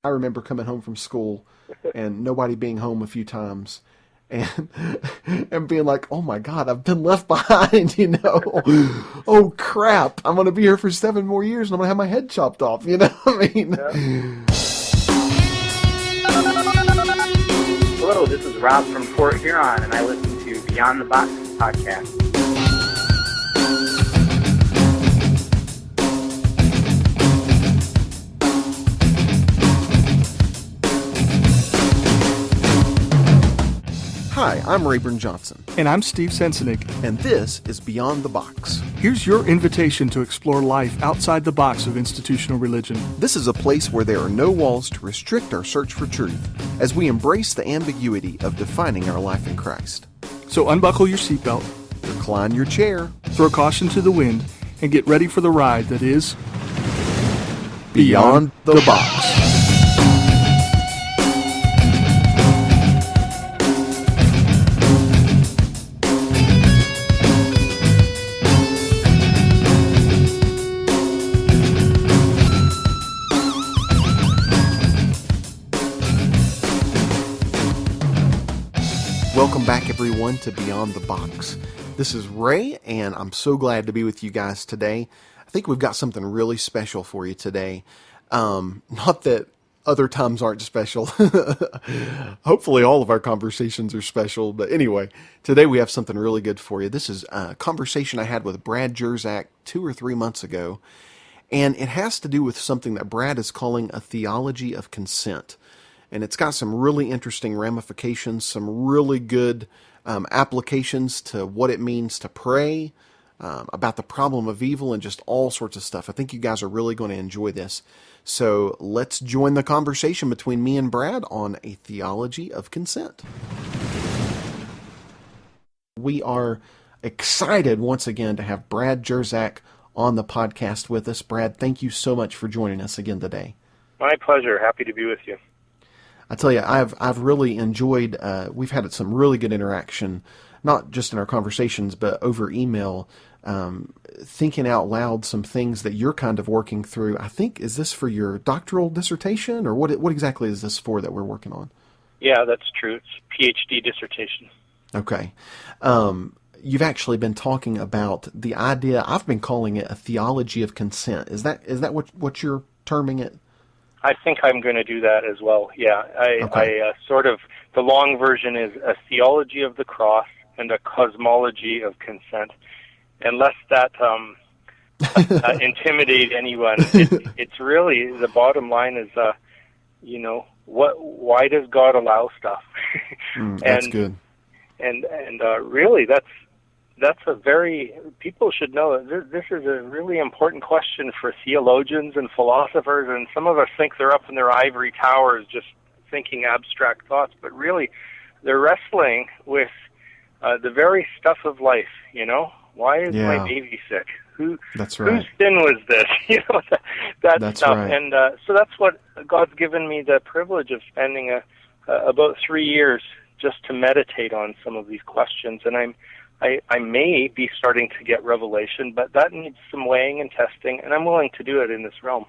I remember coming home from school and nobody being home a few times and and being like, oh my God, I've been left behind, you know. Oh crap, I'm going to be here for 7 more years and I'm going to have my head chopped off, you know what I mean? Yeah. Hello, this is Rob from Port Huron, and I listen to Beyond the Box podcast. Hi, I'm Rayburn Johnson. And I'm Steve Sensenig. And this is Beyond the Box. Here's your invitation to explore life outside the box of institutional religion. This is a place where there are no walls to restrict our search for truth as we embrace the ambiguity of defining our life in Christ. So unbuckle your seatbelt, recline your chair, throw caution to the wind, and get ready for the ride that is Beyond the Box. Welcome back, everyone, to Beyond the Box. This is Ray, and I'm so glad to be with you guys today. I think we've got something really special for you today. Not that other times aren't special. Hopefully all of our conversations are special. But anyway, today we have something really good for you. This is a conversation I had with Brad Jersak 2 or 3 months ago. And it has to do with something that Brad is calling a theology of consent. And it's got some really interesting ramifications, some really good applications to what it means to pray, about the problem of evil, and just all sorts of stuff. I think you guys are really going to enjoy this. So let's join the conversation between me and Brad on a theology of consent. We are excited once again to have Brad Jersak on the podcast with us. Brad, thank you so much for joining us again today. My pleasure. Happy to be with you. I tell you, I've really enjoyed, we've had some really good interaction, not just in our conversations, but over email, thinking out loud some things that you're kind of working through. I think, is this for your doctoral dissertation, or what exactly is this for that we're working on? Yeah, that's true. It's a PhD dissertation. Okay. You've actually been talking about the idea, I've been calling it a theology of consent. Is that what you're terming it? I think I'm going to do that as well. Yeah, I sort of, the long version is a theology of the cross and a cosmology of consent. And lest that intimidate anyone, it's really, the bottom line is, why does God allow stuff? That's good. And really, that's a very, people should know that this is a really important question for theologians and philosophers, and some of us think they're up in their ivory towers just thinking abstract thoughts, but really they're wrestling with the very stuff of life, you know? Why is my baby sick? That's right. Whose sin was this? That stuff. Right. And so that's what God's given me the privilege of spending about 3 years just to meditate on some of these questions, and I may be starting to get revelation, but that needs some weighing and testing, and I'm willing to do it in this realm.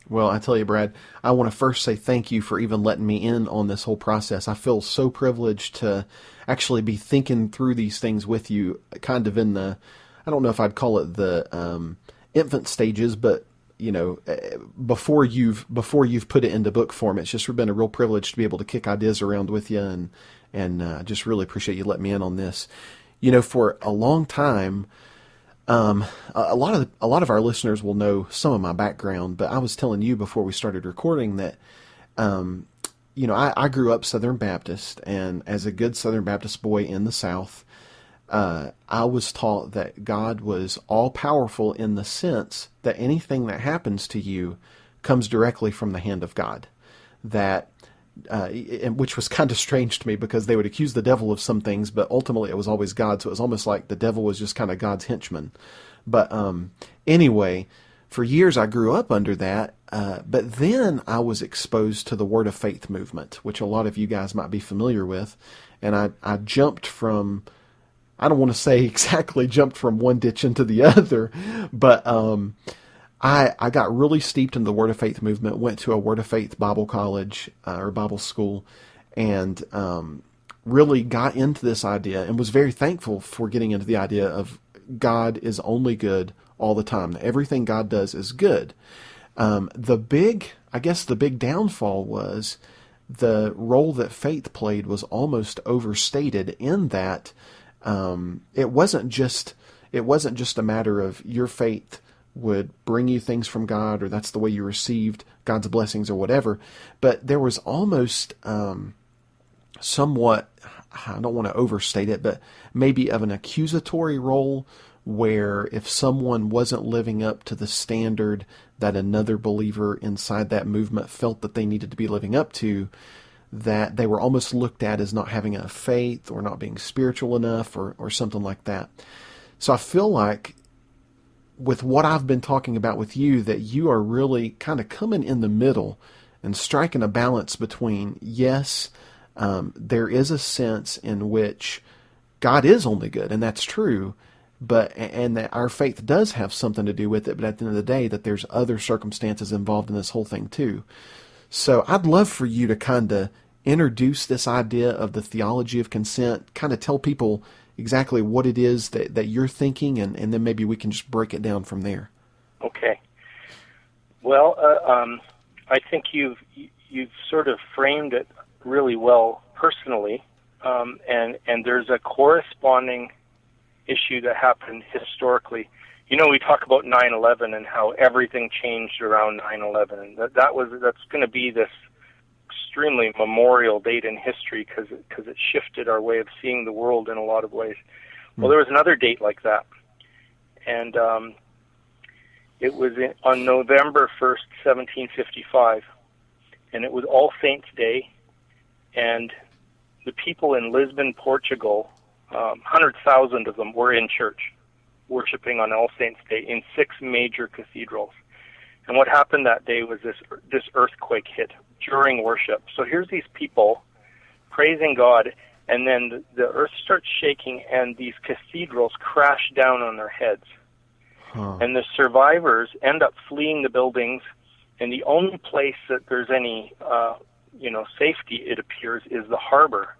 Well, I tell you, Brad, I want to first say thank you for even letting me in on this whole process. I feel so privileged to actually be thinking through these things with you, kind of in the, I don't know if I'd call it the infant stages, but before you've put it into book form. It's just been a real privilege to be able to kick ideas around with you, and just really appreciate you letting me in on this. For a long time, a lot of our listeners will know some of my background, but I was telling you before we started recording that, I grew up Southern Baptist, and as a good Southern Baptist boy in the South, I was taught that God was all-powerful in the sense that anything that happens to you comes directly from the hand of God. That which was kind of strange to me, because they would accuse the devil of some things, but ultimately it was always God. So it was almost like the devil was just kind of God's henchman. But anyway, for years I grew up under that. But then I was exposed to the Word of Faith movement, which a lot of you guys might be familiar with. And I jumped from, I don't want to say exactly jumped from one ditch into the other, but I got really steeped in the Word of Faith movement, went to a Word of Faith Bible college or Bible school, and really got into this idea and was very thankful for getting into the idea of God is only good all the time. Everything God does is good. I guess the big downfall was the role that faith played was almost overstated in that it wasn't just a matter of your faith would bring you things from God, or that's the way you received God's blessings or whatever, but there was almost somewhat, I don't want to overstate it, but maybe of an accusatory role, where if someone wasn't living up to the standard that another believer inside that movement felt that they needed to be living up to, that they were almost looked at as not having enough faith or not being spiritual enough or something like that. So I feel like with what I've been talking about with you, that you are really kind of coming in the middle and striking a balance between, yes, there is a sense in which God is only good, and that's true, and that our faith does have something to do with it, but at the end of the day, that there's other circumstances involved in this whole thing too. So I'd love for you to kind of introduce this idea of the theology of consent, kind of tell people exactly what it is that you're thinking, and then maybe we can just break it down from there. Okay. Well, I think you've sort of framed it really well personally, and there's a corresponding issue that happened historically. You know, we talk about 9/11 and how everything changed around 9/11, and that's going to be this extremely memorial date in history because it shifted our way of seeing the world in a lot of ways. Well, there was another date like that, and it was on November 1st, 1755, and it was All Saints' Day, and the people in Lisbon, Portugal, 100,000 of them were in church, worshiping on All Saints' Day in 6 major cathedrals. And what happened that day was this earthquake hit during worship. So here's these people praising God, and then the earth starts shaking, and these cathedrals crash down on their heads. And the survivors end up fleeing the buildings, and the only place that there's any safety, it appears, is the harbor.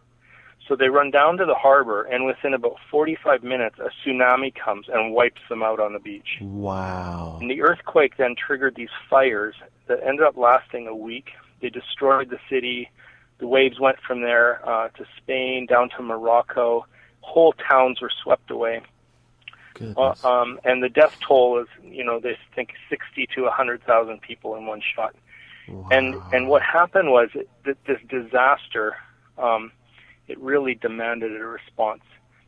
So they run down to the harbor, and within about 45 minutes, a tsunami comes and wipes them out on the beach. Wow. And the earthquake then triggered these fires that ended up lasting a week. They destroyed the city. The waves went from there to Spain, down to Morocco. Whole towns were swept away. And the death toll is, they think 60 to 100,000 people in one shot. Wow. And what happened was that this disaster, it really demanded a response.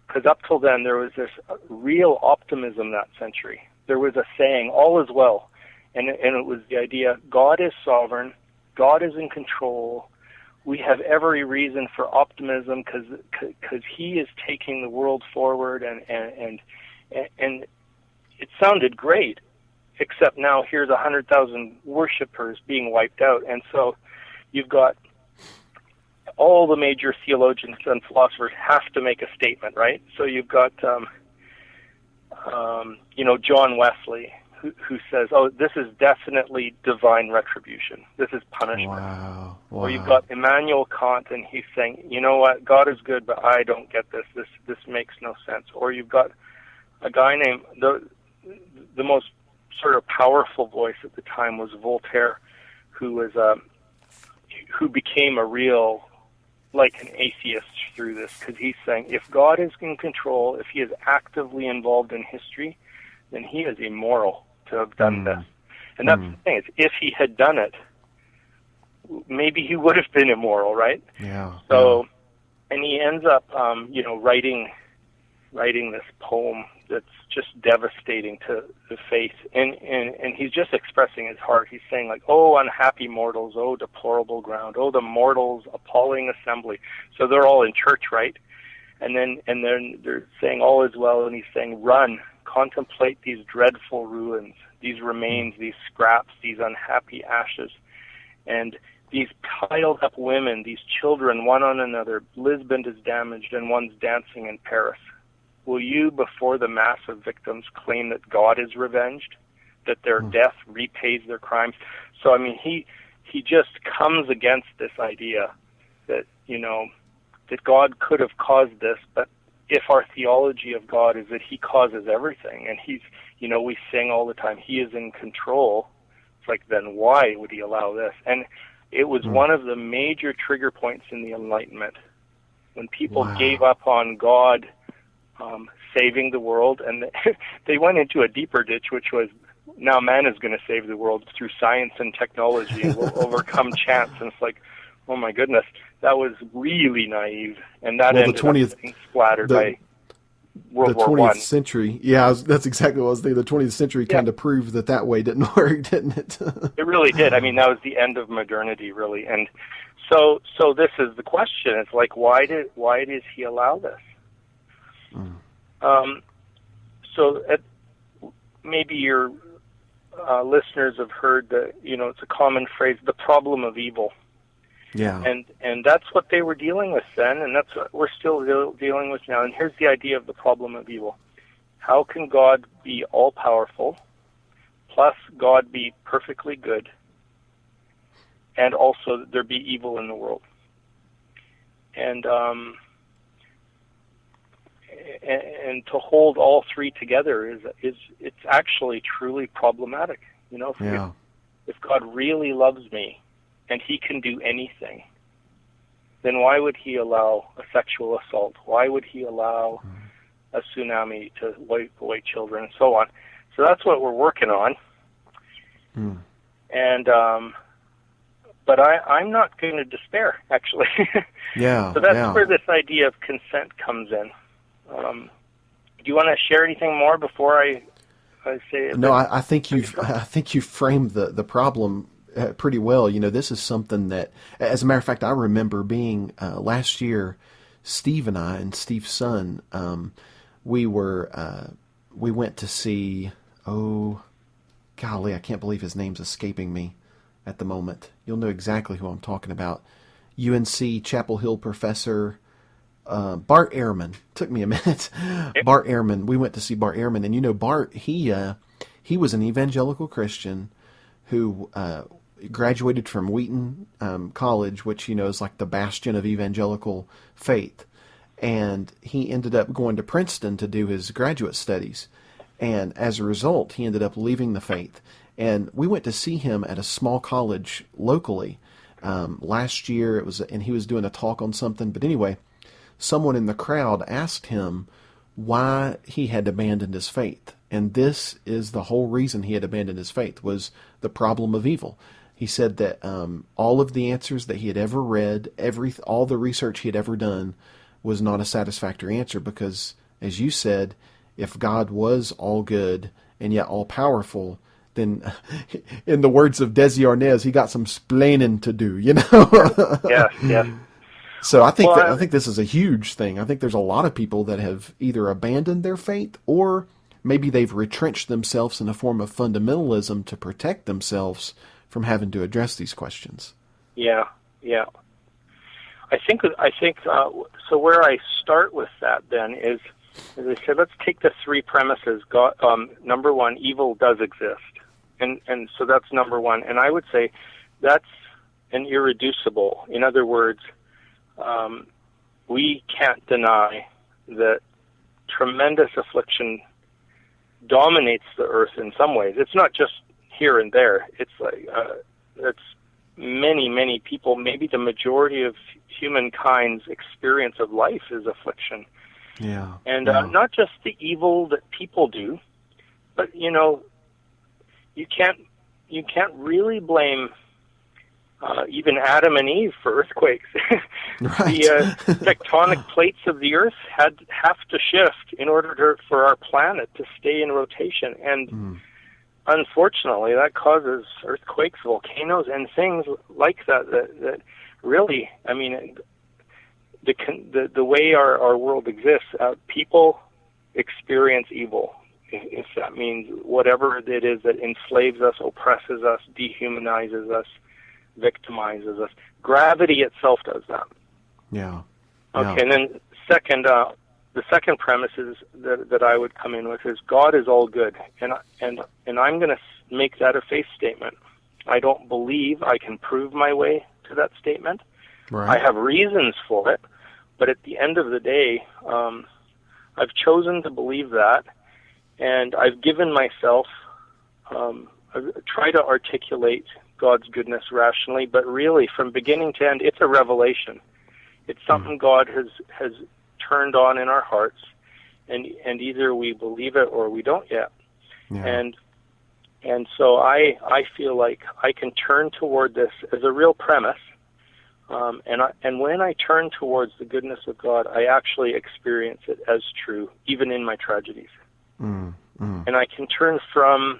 Because up till then, there was this real optimism that century. There was a saying, all is well. And it was the idea, God is sovereign, God is in control, we have every reason for optimism because He is taking the world forward, and it sounded great, except now here's 100,000 worshipers being wiped out. And so you've got all the major theologians and philosophers have to make a statement, right? So you've got, John Wesley, who says, this is definitely divine retribution. This is punishment. Wow. Or you've got Immanuel Kant, and he's saying, you know what, God is good, but I don't get this. This makes no sense. Or you've got a guy named, the most sort of powerful voice at the time was Voltaire, who became a real, like an atheist through this, because he's saying if God is in control, if He is actively involved in history, then He is immoral to have done this. And that's the thing, is if He had done it, maybe He would have been immoral, right? Yeah. So, and he ends up, writing this poem that's just devastating to the faith, and he's just expressing his heart. He's saying, like, oh, unhappy mortals, oh, deplorable ground, oh, the mortals' appalling assembly. So they're all in church, right? And then they're saying all is well, and he's saying, run, contemplate these dreadful ruins, these remains, these scraps, these unhappy ashes, and these piled up women, these children, one on another. Lisbon is damaged, and one's dancing in Paris. Will you, before the mass of victims, claim that God is revenged? that their death repays their crimes. So, I mean, he just comes against this idea that, that God could have caused this, but if our theology of God is that he causes everything, and he's, we sing all the time, he is in control, it's like, then why would he allow this? And it was one of the major trigger points in the Enlightenment, when people gave up on God saving the world, and they went into a deeper ditch, which was, now man is going to save the world through science and technology, and will overcome chance. And it's like, oh my goodness, that was really naive, and that ended up being splattered by World War I. The 20th century, that's exactly what I was thinking. The 20th century kind of proved that way didn't work, didn't it? It really did. I mean, that was the end of modernity, really. And so this is the question. It's like, why does he allow this? Maybe your listeners have heard that, it's a common phrase, the problem of evil. Yeah. And that's what they were dealing with then, and that's what we're still dealing with now. And here's the idea of the problem of evil. How can God be all-powerful, plus God be perfectly good, and also there be evil in the world? And to hold all three together is it's actually truly problematic. If God really loves me and he can do anything, then why would he allow a sexual assault? Why would he allow a tsunami to wipe away children, and so on? So that's what we're working on. And but I'm not going to despair, actually. So that's where this idea of consent comes in. Do you want to share anything more before I say it? No, I think you've framed the problem pretty well. This is something that, as a matter of fact, I remember being last year, Steve and I and Steve's son, we went to see, oh golly, I can't believe his name's escaping me at the moment. You'll know exactly who I'm talking about. UNC Chapel Hill professor Bart Ehrman. Took me a minute. Bart Ehrman. We went to see Bart Ehrman, and Bart, he was an evangelical Christian who graduated from Wheaton College, which is like the bastion of evangelical faith, and he ended up going to Princeton to do his graduate studies, and as a result, he ended up leaving the faith. And we went to see him at a small college locally last year. And he was doing a talk on something. But anyway, someone in the crowd asked him why he had abandoned his faith. And this is the whole reason he had abandoned his faith, was the problem of evil. He said that all of the answers that he had ever read, all the research he had ever done, was not a satisfactory answer, because, as you said, if God was all good and yet all powerful, then, in the words of Desi Arnaz, he got some splaining to do. Yeah. So I think this is a huge thing. I think there's a lot of people that have either abandoned their faith, or maybe they've retrenched themselves in a form of fundamentalism to protect themselves from having to address these questions. Yeah. I think so. Where I start with that then is, as I said, let's take the three premises. God, number one, evil does exist, and so that's number one. And I would say that's an irreducible. In other words, we can't deny that tremendous affliction dominates the earth in some ways. It's not just here and there. It's like it's many people. Maybe the majority of humankind's experience of life is affliction. Yeah. And not just the evil that people do, but you can't really blame even Adam and Eve for earthquakes. Right. The tectonic plates of the earth have to shift in order for our planet to stay in rotation, and unfortunately, that causes earthquakes, volcanoes, and things like that. That really, I mean, the way our world exists, people experience evil. If that means whatever it is that enslaves us, oppresses us, dehumanizes us, victimizes us. Gravity itself does that. Yeah. Okay, and then second, the second premise is that I would come in with is God is all good, and I'm going to make that a faith statement. I don't believe I can prove my way to that statement. Right. I have reasons for it, but at the end of the day, I've chosen to believe that, and I've given myself, I've tried to articulate God's goodness rationally, but really from beginning to end, it's a revelation. It's something God has turned on in our hearts, and either we believe it or we don't yet. Yeah. And so I feel like I can turn toward this as a real premise, and when I turn towards the goodness of God, I actually experience it as true, even in my tragedies. And I can turn from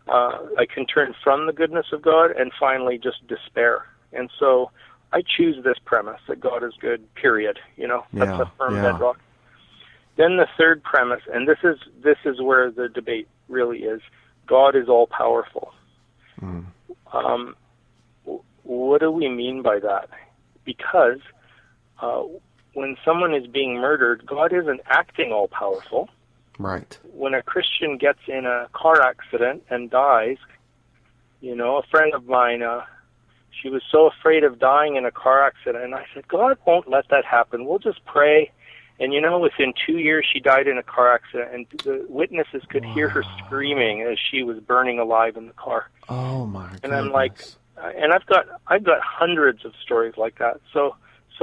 the goodness of God and finally just despair. And so I choose this premise that God is good, period. That's a firm bedrock. Then the third premise, and this is where the debate really is, God is all-powerful. What do we mean by that? Because when someone is being murdered, God isn't acting all-powerful. Right. When a Christian gets in a car accident and dies, a friend of mine, she was so afraid of dying in a car accident, and I said, God won't let that happen. We'll just pray. And within 2 years, she died in a car accident, and the witnesses could hear her screaming as she was burning alive in the car. Oh my goodness. And I'm like, and I've got hundreds of stories like that. So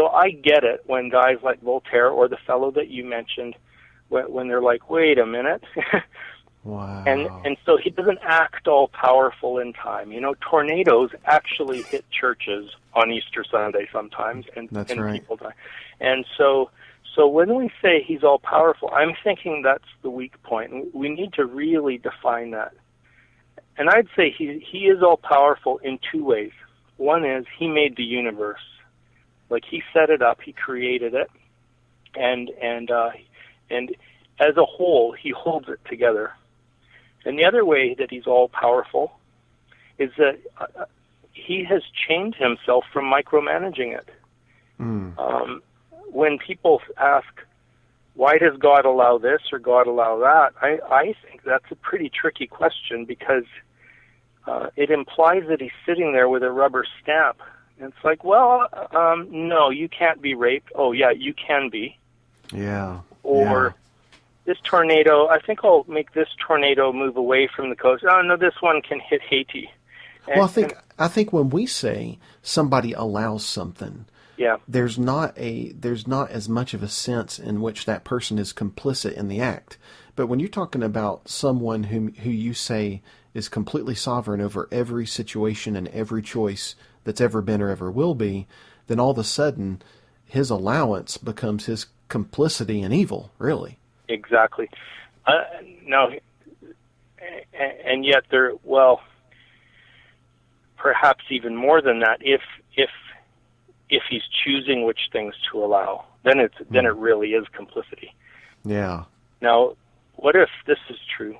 I get it when guys like Voltaire or the fellow that you mentioned, when they're like, wait a minute. Wow. And so he doesn't act all powerful in time. Tornadoes actually hit churches on Easter Sunday sometimes, and right. People die. And so when we say he's all powerful, I'm thinking that's the weak point. We need to really define that. And I'd say he is all powerful in two ways. One is he made the universe. Like he set it up, he created it, and as a whole, he holds it together. And the other way that he's all powerful is that he has chained himself from micromanaging it. When people ask, why does God allow this or God allow that, I think that's a pretty tricky question, because it implies that he's sitting there with a rubber stamp. And it's like, well, no, you can't be raped. Oh, yeah, you can be. Yeah. Or this tornado, I think I'll make this tornado move away from the coast. Oh, no, this one can hit Haiti. Well, I think when we say somebody allows something, there's not as much of a sense in which that person is complicit in the act. But when you're talking about someone who you say is completely sovereign over every situation and every choice that's ever been or ever will be, then all of a sudden his allowance becomes his complicity in evil, really. Exactly. No, and yet perhaps even more than that, if he's choosing which things to allow, then it really is complicity. Yeah. Now, what if this is true?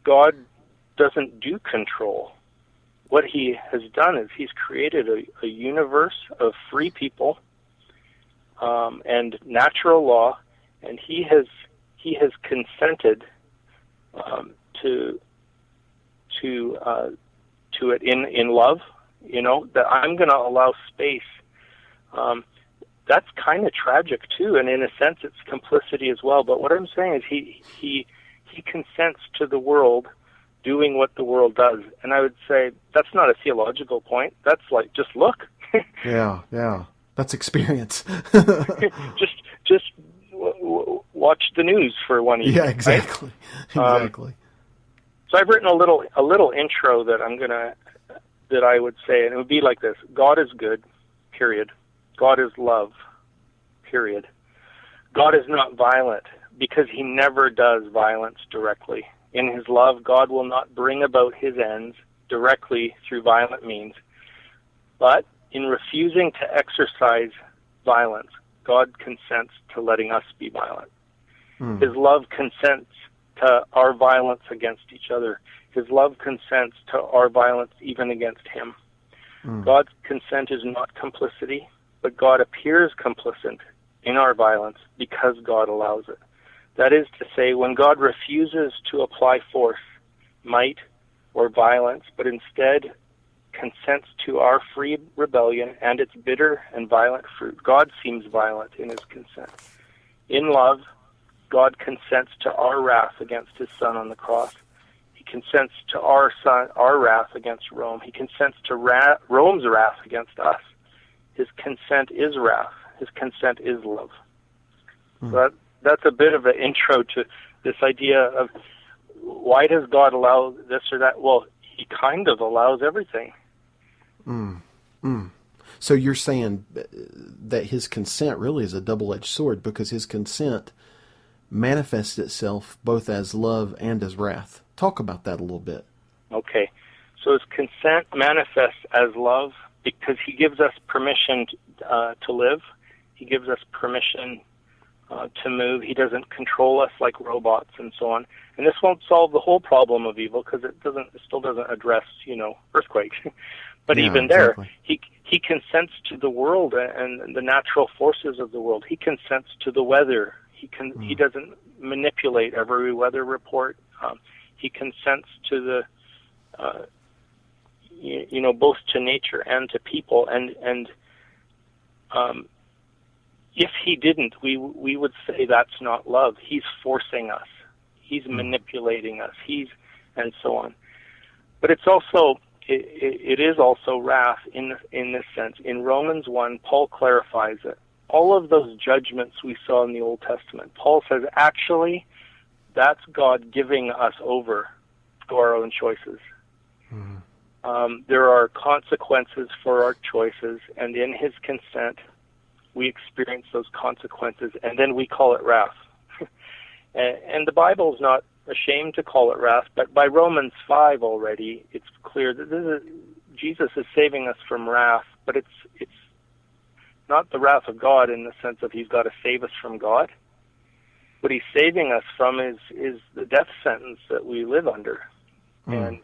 God doesn't do control. What he has done is he's created a universe of free people and natural law, and he has consented to it in love. That I'm going to allow space. That's kind of tragic too, and in a sense, it's complicity as well. But what I'm saying is he consents to the world doing what the world does, and I would say that's not a theological point. That's like, just look. Yeah. That's experience. just watch the news for 1 evening. Yeah, exactly. Right? Exactly. So I've written a little intro that that I would say, and it would be like this: God is good, period. God is love, period. God is not violent, because he never does violence directly. In his love, God will not bring about his ends directly through violent means. But in refusing to exercise violence, God consents to letting us be violent. His love consents to our violence against each other. His love consents to our violence even against him. God's consent is not complicity, but God appears complicit in our violence because God allows it. That is to say, when God refuses to apply force, might, or violence, but instead consents to our free rebellion and its bitter and violent fruit. God seems violent in his consent. In love, God consents to our wrath against his Son on the cross. He consents to our wrath against Rome. He consents to Rome's wrath against us. His consent is wrath. His consent is love. So that's a bit of an intro to this idea of why does God allow this or that? Well, he kind of allows everything. So you're saying that his consent really is a double-edged sword, because his consent manifests itself both as love and as wrath. Talk about that a little bit. Okay. So his consent manifests as love because he gives us permission to live. He gives us permission to move. He doesn't control us like robots and so on. And this won't solve the whole problem of evil, because it still doesn't address, earthquakes. But Yeah, even there, exactly. he consents to the world and the natural forces of the world. He consents to the weather. He doesn't manipulate every weather report. He consents to the both to nature and to people. And if he didn't, we would say that's not love. He's forcing us. He's manipulating us. And so on. But it's also it is also wrath in this sense. In Romans 1, Paul clarifies it. All of those judgments we saw in the Old Testament, Paul says, actually, that's God giving us over to our own choices. There are consequences for our choices, and in his consent, we experience those consequences, and then we call it wrath. And the Bible is not ashamed to call it wrath, but by Romans 5 already, it's clear that Jesus is saving us from wrath, but it's not the wrath of God in the sense of he's got to save us from God. What he's saving us from is the death sentence that we live under. And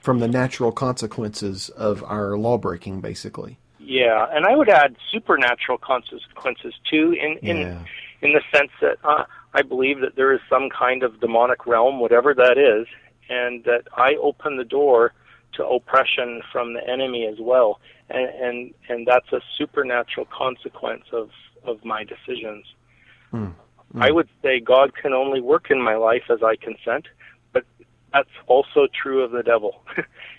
From the natural consequences of our law-breaking, basically. yeah, and I would add supernatural consequences too, in the sense that I believe that there is some kind of demonic realm, whatever that is, and that I open the door to oppression from the enemy as well, and that's a supernatural consequence of my decisions. I would say God can only work in my life as I consent, but that's also true of the devil.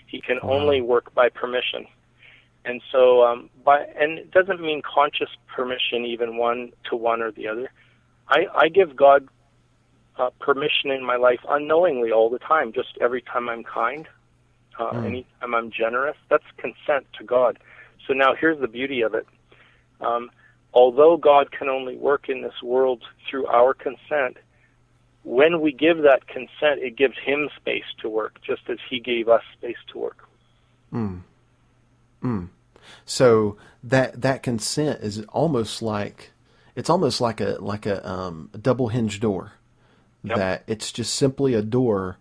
He can only work by permission. And so, and it doesn't mean conscious permission, even one to one or the other. I give God permission in my life unknowingly all the time, just every time I'm kind, anytime I'm generous. That's consent to God. So now here's the beauty of it. Although God can only work in this world through our consent, when we give that consent, it gives him space to work, just as he gave us space to work. So that consent is almost like a double hinge door. Yep. That it's just simply a door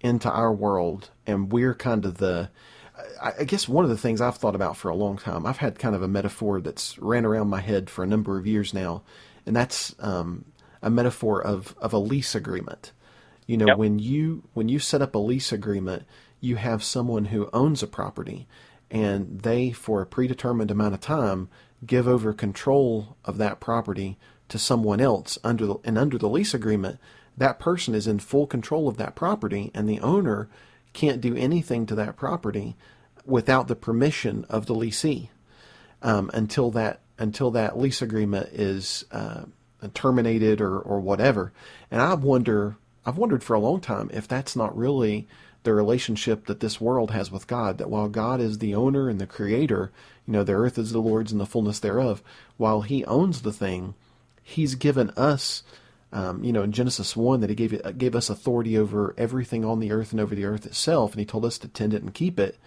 into our world, and we're kind of I guess one of the things I've thought about for a long time, I've had kind of a metaphor that's ran around my head for a number of years now, and that's a metaphor of a lease agreement. Yep. When you set up a lease agreement, you have someone who owns a property, and they, for a predetermined amount of time, give over control of that property to someone else. Under the lease agreement, that person is in full control of that property, and the owner can't do anything to that property without the permission of the leasee until that lease agreement is terminated or whatever. And I've wondered for a long time if that's not really the relationship that this world has with God, that while God is the owner and the creator, the earth is the Lord's and the fullness thereof, while he owns the thing, he's given us, in Genesis 1, that he gave us authority over everything on the earth and over the earth itself, and he told us to tend it and keep it.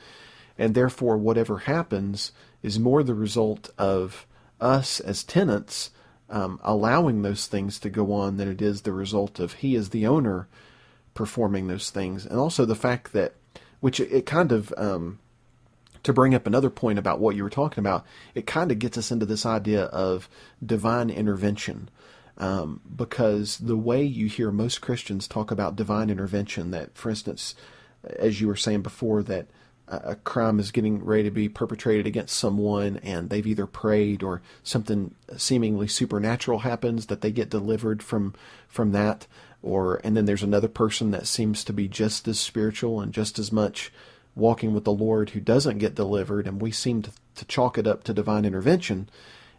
And therefore, whatever happens is more the result of us as tenants allowing those things to go on than it is the result of he as the owner performing those things. And also the fact that, which it kind of, to bring up another point about what you were talking about, it kind of gets us into this idea of divine intervention. because the way you hear most Christians talk about divine intervention, that, for instance, as you were saying before, that a crime is getting ready to be perpetrated against someone and they've either prayed or something seemingly supernatural happens, that they get delivered from that, and then there's another person that seems to be just as spiritual and just as much walking with the Lord who doesn't get delivered, and we seem to chalk it up to divine intervention.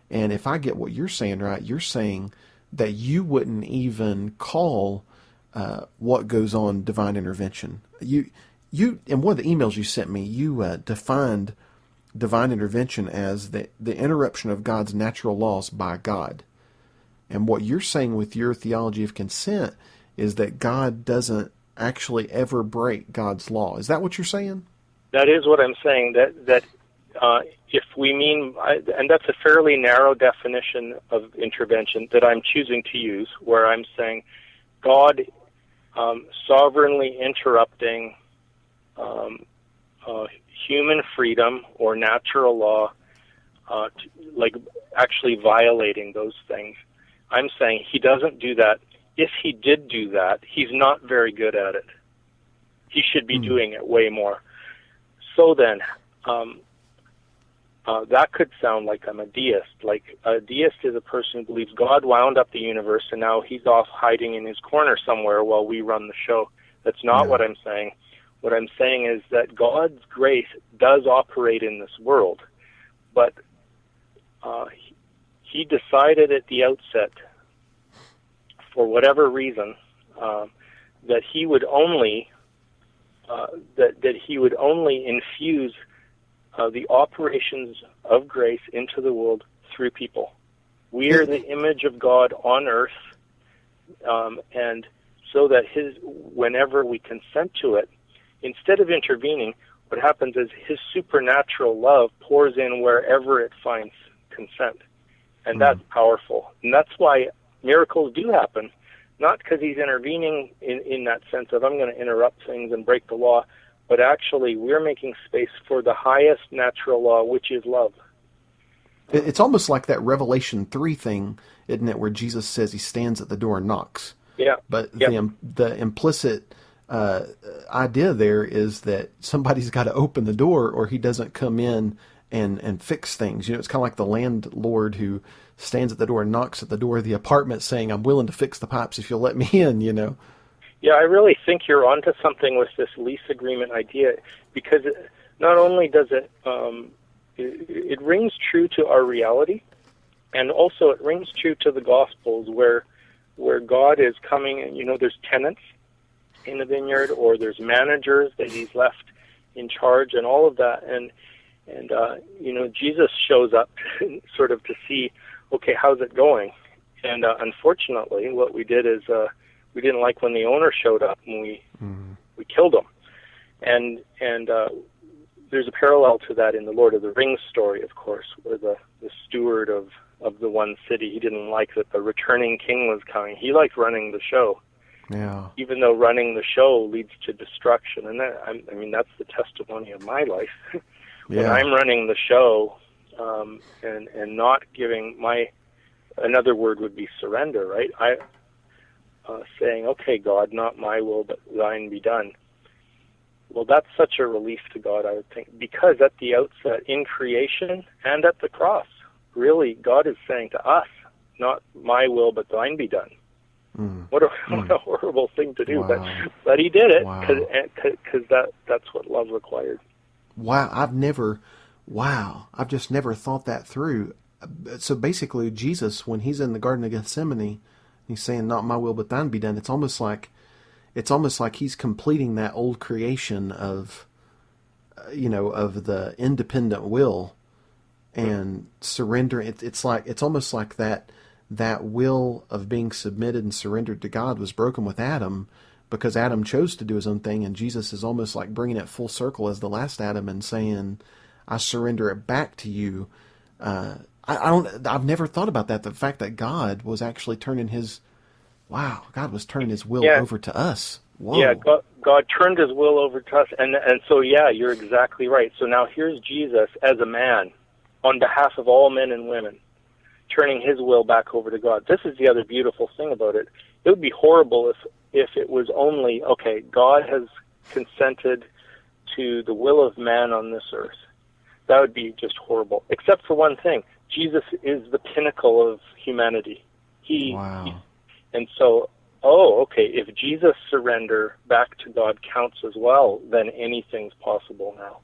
And if I get what you're saying right, you're saying that you wouldn't even call what goes on divine intervention. You in one of the emails you sent me, you defined divine intervention as the interruption of God's natural laws by God. And what you're saying with your theology of consent is that God doesn't actually ever break God's law. Is that what you're saying? That is what I'm saying. That if we mean, and that's a fairly narrow definition of intervention that I'm choosing to use, where I'm saying God sovereignly interrupting human freedom or natural law, like actually violating those things. I'm saying he doesn't do that. If he did do that, he's not very good at it. He should be doing it way more. So then, that could sound like I'm a deist. Like a deist is a person who believes God wound up the universe and now he's off hiding in his corner somewhere while we run the show. That's not what I'm saying. What I'm saying is that God's grace does operate in this world, but he decided at the outset, for whatever reason, that he would only infuse the operations of grace into the world through people. We are the image of God on earth, and so that whenever we consent to it, instead of intervening, what happens is his supernatural love pours in wherever it finds consent. And that's powerful. And that's why miracles do happen, not because he's intervening in that sense of I'm going to interrupt things and break the law, but actually we're making space for the highest natural law, which is love. It's almost like that Revelation 3 thing, isn't it, where Jesus says he stands at the door and knocks. Yeah. But the implicit idea there is that somebody's got to open the door or he doesn't come in and fix things. You know, it's kind of like the landlord who stands at the door and knocks at the door of the apartment saying, I'm willing to fix the pipes if you'll let me in, you know. Yeah, I really think you're onto something with this lease agreement idea, because not only does it rings true to our reality, and also it rings true to the Gospels where God is coming, and, you know, there's tenants in the vineyard, or there's managers that he's left in charge, and all of that, and you know, Jesus shows up sort of to see, okay, how's it going? And unfortunately, what we did is we didn't like when the owner showed up, and we killed him. And there's a parallel to that in the Lord of the Rings story, of course, where the steward of the one city, he didn't like that the returning king was coming. He liked running the show. Yeah. Even though running the show leads to destruction, and that, I mean, that's the testimony of my life. When I'm running the show, and not giving another word would be surrender, right? Saying, okay, God, not my will, but thine be done. Well, that's such a relief to God, I would think, because at the outset, in creation and at the cross, really, God is saying to us, not my will, but thine be done. What a horrible thing to do, but he did it because that's what love required. Wow, I've just never thought that through. So basically, Jesus, when he's in the Garden of Gethsemane, he's saying, "Not my will, but thine be done." It's almost like he's completing that old creation of, of the independent will and surrender. It's almost like that will of being submitted and surrendered to God was broken with Adam, because Adam chose to do his own thing, and Jesus is almost like bringing it full circle as the last Adam and saying, "I surrender it back to you." I've never thought about that. The fact that God was actually turning his will over to us. Whoa. Yeah, God turned his will over to us, and so you're exactly right. So now here's Jesus as a man on behalf of all men and women. turning his will back over to God. This is the other beautiful thing about it. It would be horrible if it was only, okay, God has consented to the will of man on this earth. That would be just horrible. Except for one thing. Jesus is the pinnacle of humanity. Wow. And so, okay, if Jesus' surrender back to God counts as well, then anything's possible now.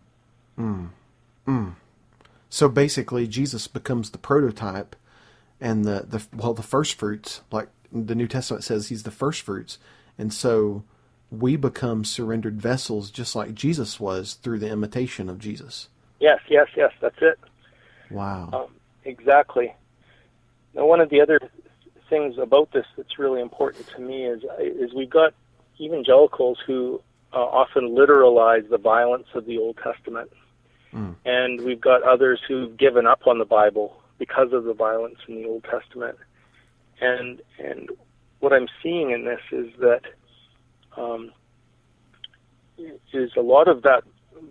So basically, Jesus becomes the prototype and the first fruits, like the New Testament says he's the first fruits. And so we become surrendered vessels just like Jesus was through the imitation of Jesus. Yes, that's it. Wow. Exactly. Now, one of the other things about this that's really important to me is we've got evangelicals who often literalize the violence of the Old Testament. And we've got others who've given up on the Bible because of the violence in the Old Testament. And what I'm seeing in this is that is a lot of that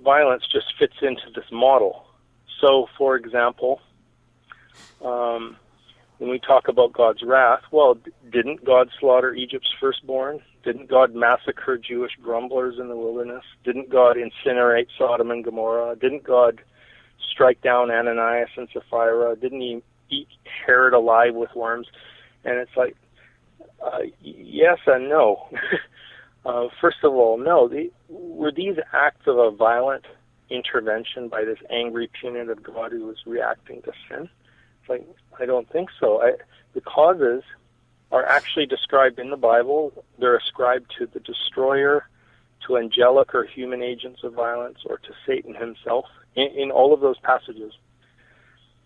violence just fits into this model. So, for example, when we talk about God's wrath, well, didn't God slaughter Egypt's firstborn? Didn't God massacre Jewish grumblers in the wilderness? Didn't God incinerate Sodom and Gomorrah? Didn't God strike down Ananias and Sapphira? Didn't he eat Herod alive with worms? And it's like, yes and no. First of all, no. Were these acts of a violent intervention by this angry, punitive God who was reacting to sin? It's like, I don't think so. The causes are actually described in the Bible. They're ascribed to the destroyer, to angelic or human agents of violence, or to Satan himself in all of those passages.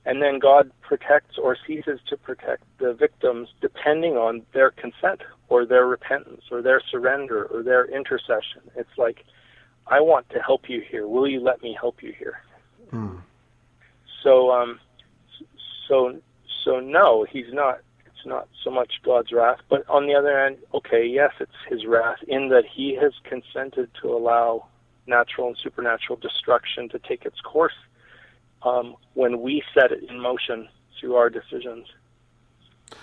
And then God protects or ceases to protect the victims depending on their consent or their repentance or their surrender or their intercession. It's like, I want to help you here. Will you let me help you here? So no, he's not. It's not so much God's wrath. But on the other hand, okay, yes, it's his wrath in that he has consented to allow natural and supernatural destruction to take its course when we set it in motion through our decisions.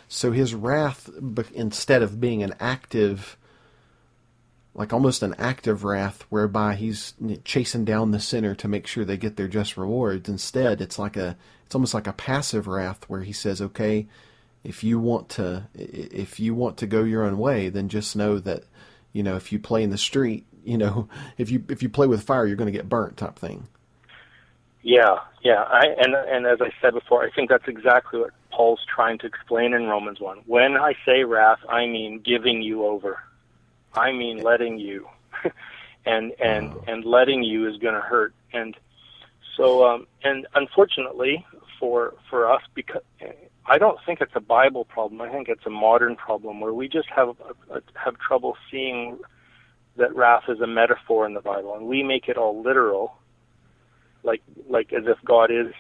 So his wrath, instead of being an active, like almost an active wrath, whereby he's chasing down the sinner to make sure they get their just rewards. Instead, it's almost like a passive wrath where he says, okay, if you want to go your own way, then just know that, if you play in the street, if you play with fire, you're going to get burnt, type thing. Yeah. And as I said before, I think that's exactly what Paul's trying to explain in Romans 1. When I say wrath, I mean giving you over. I mean letting you, and letting you is going to hurt. And so, and unfortunately for us, because I don't think it's a Bible problem. I think it's a modern problem where we just have trouble seeing that wrath is a metaphor in the Bible, and we make it all literal, like as if God is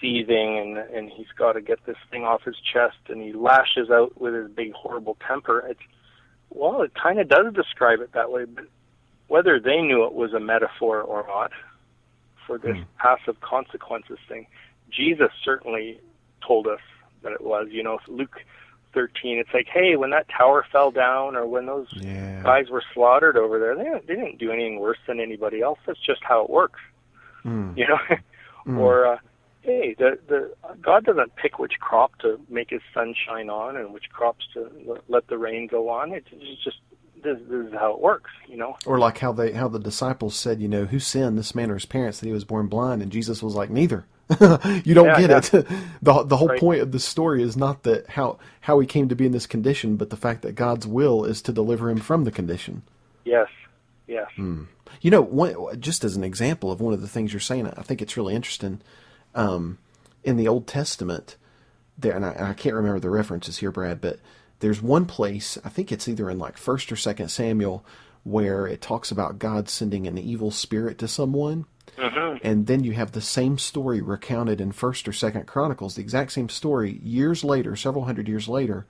seething and he's got to get this thing off his chest, and he lashes out with his big horrible temper. It kind of does describe it that way, but whether they knew it was a metaphor or not for this passive consequences thing, Jesus certainly told us that it was. Luke 13, it's like, hey, when that tower fell down or when those guys were slaughtered over there, they didn't do anything worse than anybody else. That's just how it works. Or hey, the God doesn't pick which crop to make his sun shine on and which crops to let the rain go on. It's just this is how it works, Or like how the disciples said, who sinned, this man or his parents, that he was born blind, and Jesus was like, neither. You don't get it. The whole point of the story is not that how he came to be in this condition, but the fact that God's will is to deliver him from the condition. Yes. Just as an example of one of the things you're saying, I think it's really interesting. In the Old Testament, and I can't remember the references here, Brad, but there's one place, I think it's either in like 1st or 2nd Samuel, where it talks about God sending an evil spirit to someone. And then you have the same story recounted in 1st or 2nd Chronicles, the exact same story, years later, several hundred years later.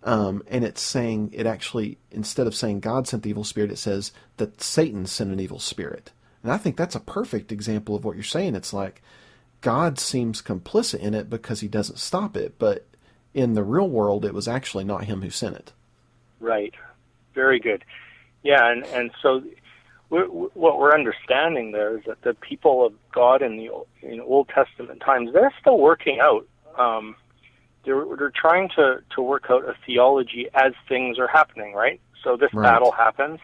And it's saying, it actually, instead of saying God sent the evil spirit, it says that Satan sent an evil spirit. And I think that's a perfect example of what you're saying. It's like, God seems complicit in it because he doesn't stop it, but in the real world, it was actually not him who sent it. Right. Very good. Yeah, and so what we're understanding there is that the people of God in Old Testament times, they're still working out. They're trying to work out a theology as things are happening, right? So this battle happens,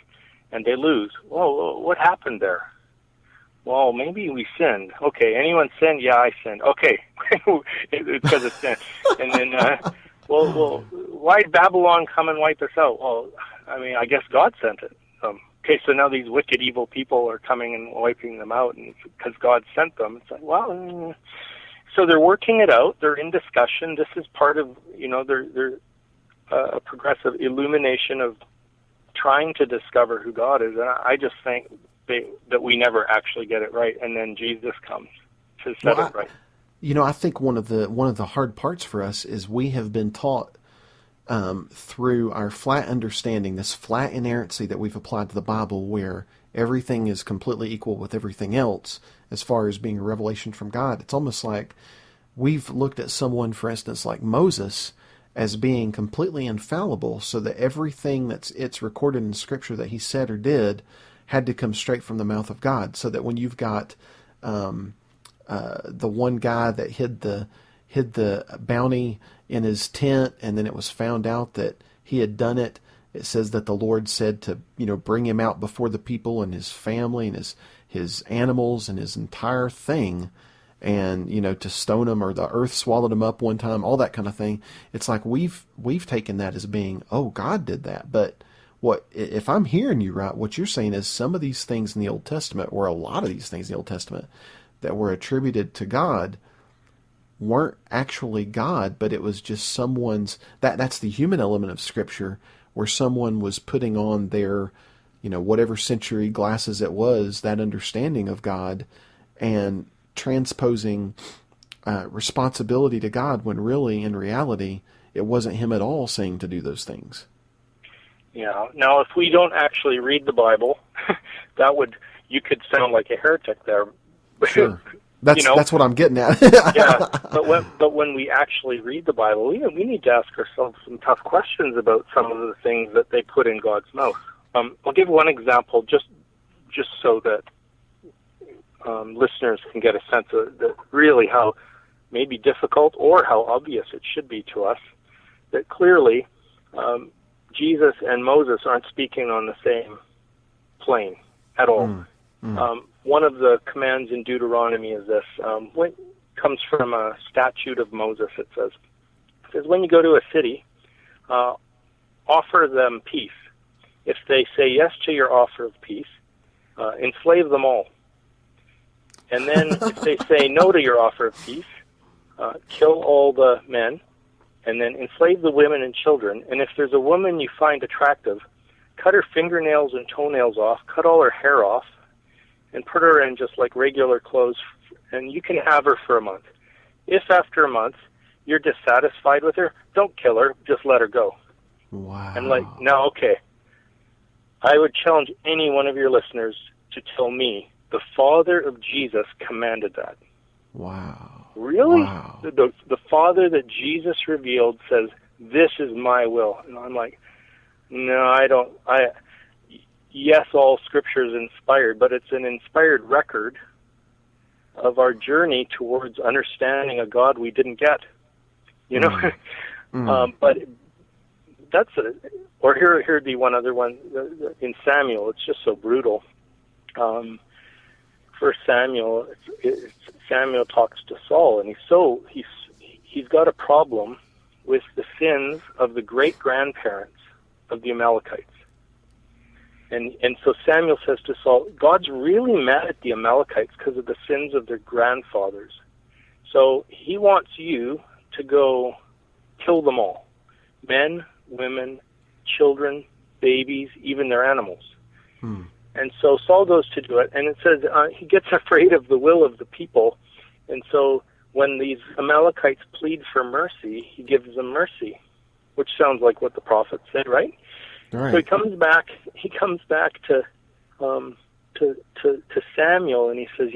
and they lose. Well, what happened there? Well, maybe we sinned. Okay, anyone sinned? Yeah, I sinned. Okay, it's because of sin. And then, well, why did Babylon come and wipe us out? Well, I mean, I guess God sent it. Okay, so now these wicked, evil people are coming and wiping them out, and because God sent them. It's like, well, so they're working it out. They're in discussion. This is part of, they're a progressive illumination of trying to discover who God is. And I just think that we never actually get it right, and then Jesus comes to set it right. I think one of the hard parts for us is we have been taught through our flat understanding, this flat inerrancy that we've applied to the Bible, where everything is completely equal with everything else as far as being a revelation from God. It's almost like we've looked at someone, for instance, like Moses, as being completely infallible, so that everything it's recorded in Scripture that he said or did had to come straight from the mouth of God. So that when you've got the one guy that hid the bounty in his tent, and then it was found out that he had done it, it says that the Lord said to bring him out before the people and his family and his animals and his entire thing, and to stone him, or the earth swallowed him up one time, all that kind of thing. It's like we've taken that as being, oh, God did that. But if I'm hearing you right, what you're saying is some of these things in the Old Testament, or a lot of these things in the Old Testament that were attributed to God, weren't actually God, but it was just someone's, that's the human element of Scripture, where someone was putting on their, whatever century glasses it was, that understanding of God, and transposing responsibility to God, when really, in reality, it wasn't him at all saying to do those things. Yeah. Now, if we don't actually read the Bible, you could sound like a heretic there. Sure. That's what I'm getting at. Yeah, but when we actually read the Bible, we need to ask ourselves some tough questions about some of the things that they put in God's mouth. I'll give one example, just so that listeners can get a sense of really how maybe difficult or how obvious it should be to us that clearly Jesus and Moses aren't speaking on the same plane at all. One of the commands in Deuteronomy is this. It comes from a statute of Moses. It says, when you go to a city, offer them peace. If they say yes to your offer of peace, enslave them all. And then if they say no to your offer of peace, kill all the men, and then enslave the women and children. And if there's a woman you find attractive, cut her fingernails and toenails off, cut all her hair off, and put her in just like regular clothes, and you can have her for a month. If after a month you're dissatisfied with her, don't kill her, just let her go. Wow. And now, okay, I would challenge any one of your listeners to tell me the Father of Jesus commanded that. Wow. Really? Wow. The Father that Jesus revealed says, this is my will. And I'm like, no, I don't. Yes, all Scripture is inspired, but it's an inspired record of our journey towards understanding a God we didn't get. But or here'd be one other one in Samuel. It's just so brutal. First Samuel, Samuel talks to Saul, and he's got a problem with the sins of the great grandparents of the Amalekites. And so Samuel says to Saul, God's really mad at the Amalekites because of the sins of their grandfathers. So he wants you to go kill them all. Men, women, children, babies, even their animals. And so Saul goes to do it, and it says he gets afraid of the will of the people. And so when these Amalekites plead for mercy, he gives them mercy, which sounds like what the prophet said, right? Right. So he comes back to Samuel, and he says,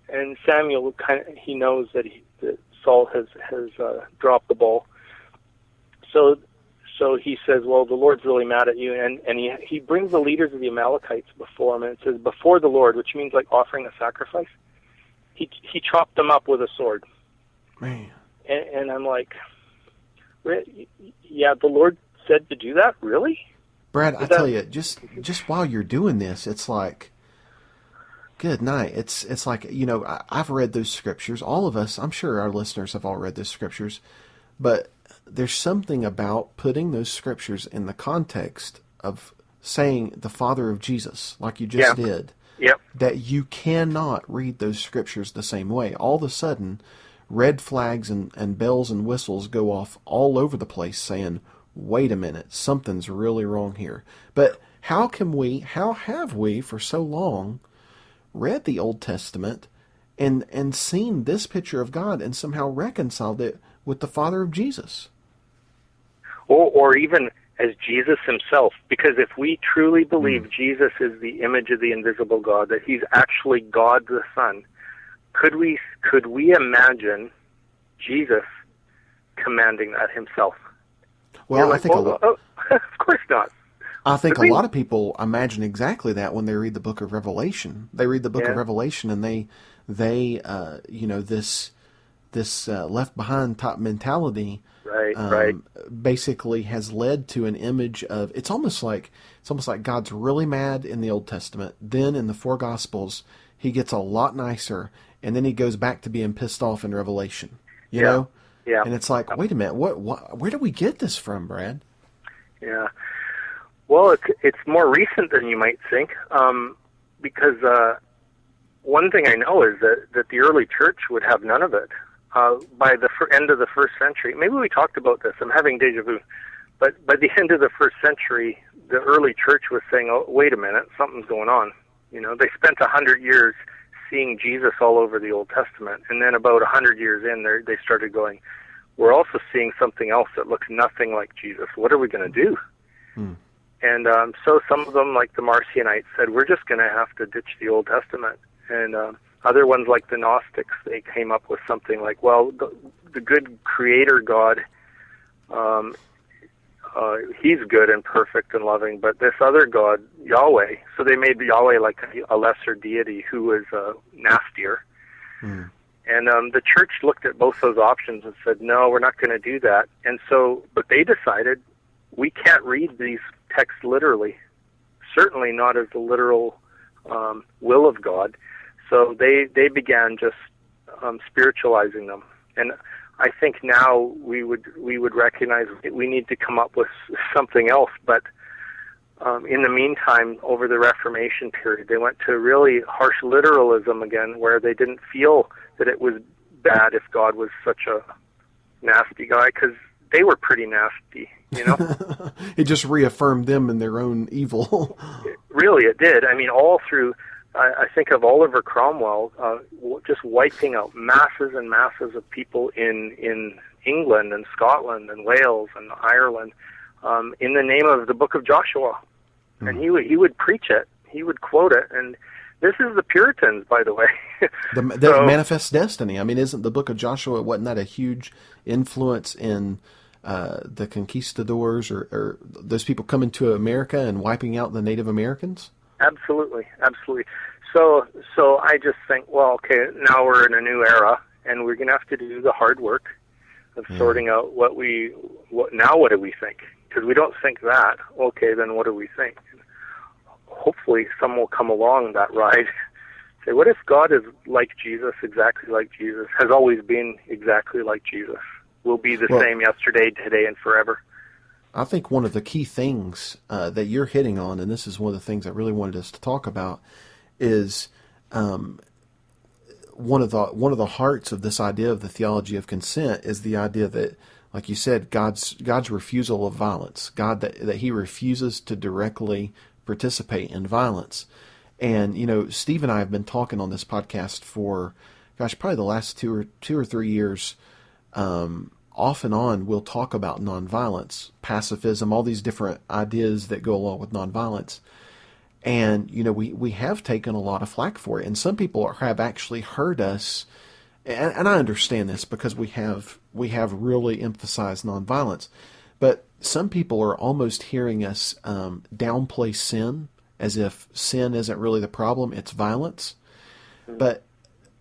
and Samuel he knows that Saul has dropped the ball. So he says, well, the Lord's really mad at you, and he brings the leaders of the Amalekites before him, and it says before the Lord, which means like offering a sacrifice. He chopped them up with a sword. Man. And I'm like, yeah, the Lord said to do that? Really? Brad, I tell you, just while you're doing this, it's like, good night. It's like, I've read those scriptures. All of us, I'm sure our listeners have all read those scriptures, but there's something about putting those scriptures in the context of saying the Father of Jesus, like you just did, that you cannot read those scriptures the same way. All of a sudden, red flags and bells and whistles go off all over the place saying, wait a minute, something's really wrong here. But how have we for so long read the Old Testament and seen this picture of God and somehow reconciled it with the Father of Jesus? Or even as Jesus himself, because if we truly believe Jesus is the image of the invisible God, that he's actually God the Son, could we imagine Jesus commanding that himself? Well, I think of course not. I think a lot of people imagine exactly that when they read the book of Revelation. They read the book of Revelation and they this left behind type mentality basically has led to an image of it's almost like God's really mad in the Old Testament. Then in the four Gospels, he gets a lot nicer, and then he goes back to being pissed off in Revelation. You know? Yeah. And it's like, wait a minute, where do we get this from, Brad? Yeah. Well, it's more recent than you might think, because one thing I know is that the early church would have none of it. By the end of the first century, maybe we talked about this, I'm having deja vu, but by the end of the first century, the early church was saying, oh, wait a minute, something's going on. They spent 100 years seeing Jesus all over the Old Testament, and then about 100 years in, they started going, we're also seeing something else that looks nothing like Jesus. What are we going to do? And so some of them, like the Marcionites, said, we're just going to have to ditch the Old Testament. And other ones, like the Gnostics, they came up with something like, well, the good creator God, he's good and perfect and loving, but this other God, Yahweh, so they made Yahweh like a lesser deity who was nastier. And the church looked at both those options and said, no, we're not going to do that. And so, but they decided we can't read these texts literally, certainly not as the literal will of God. So they began just spiritualizing them. And I think now we would recognize we need to come up with something else. But in the meantime, over the Reformation period, they went to really harsh literalism again, where they didn't feel that it was bad if God was such a nasty guy, because they were pretty nasty, It just reaffirmed them in their own evil. Really, it did. I mean, all through, I think of Oliver Cromwell just wiping out masses and masses of people in England and Scotland and Wales and Ireland in the name of the Book of Joshua. And he would preach it. He would quote it. And this is the Puritans, by the way. The Manifest Destiny. I mean, isn't the Book of Joshua, wasn't that a huge influence in the conquistadors or those people coming to America and wiping out the Native Americans? Absolutely. So I just think, well, okay, now we're in a new era, and we're going to have to do the hard work of sorting out what do we think? Because we don't think that. Okay, then what do we think? Hopefully someone will come along that ride. Say, what if God is like Jesus, exactly like Jesus, has always been exactly like Jesus, will be the same yesterday, today, and forever? I think one of the key things that you're hitting on, and this is one of the things I really wanted us to talk about, is one of the hearts of this idea of the theology of consent is the idea that, like you said, God's refusal of violence, God that He refuses to directly participate in violence. And Steve and I have been talking on this podcast for, probably the last two or 3 years. Off and on, we'll talk about nonviolence, pacifism, all these different ideas that go along with nonviolence. And, we have taken a lot of flack for it. And some people have actually heard us, and I understand this because we have really emphasized nonviolence. But some people are almost hearing us downplay sin as if sin isn't really the problem, it's violence. But,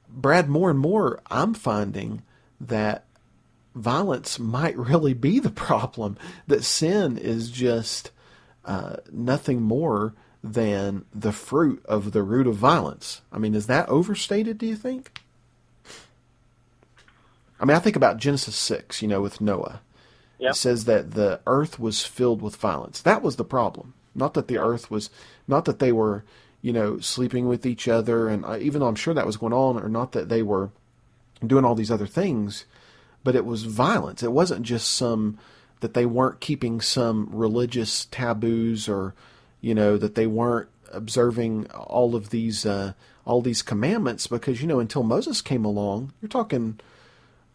Brad, more and more, I'm finding that violence might really be the problem, that sin is just nothing more than the fruit of the root of violence. I mean, is that overstated, do you think? I mean, I think about Genesis 6, with Noah. Yep. It says that the earth was filled with violence. That was the problem. Not that the earth was, not that they were, sleeping with each other, and even though I'm sure that was going on, or not that they were doing all these other things, but it was violence. It wasn't just that they weren't keeping some religious taboos, or, that they weren't observing all these commandments, because, until Moses came along, you're talking,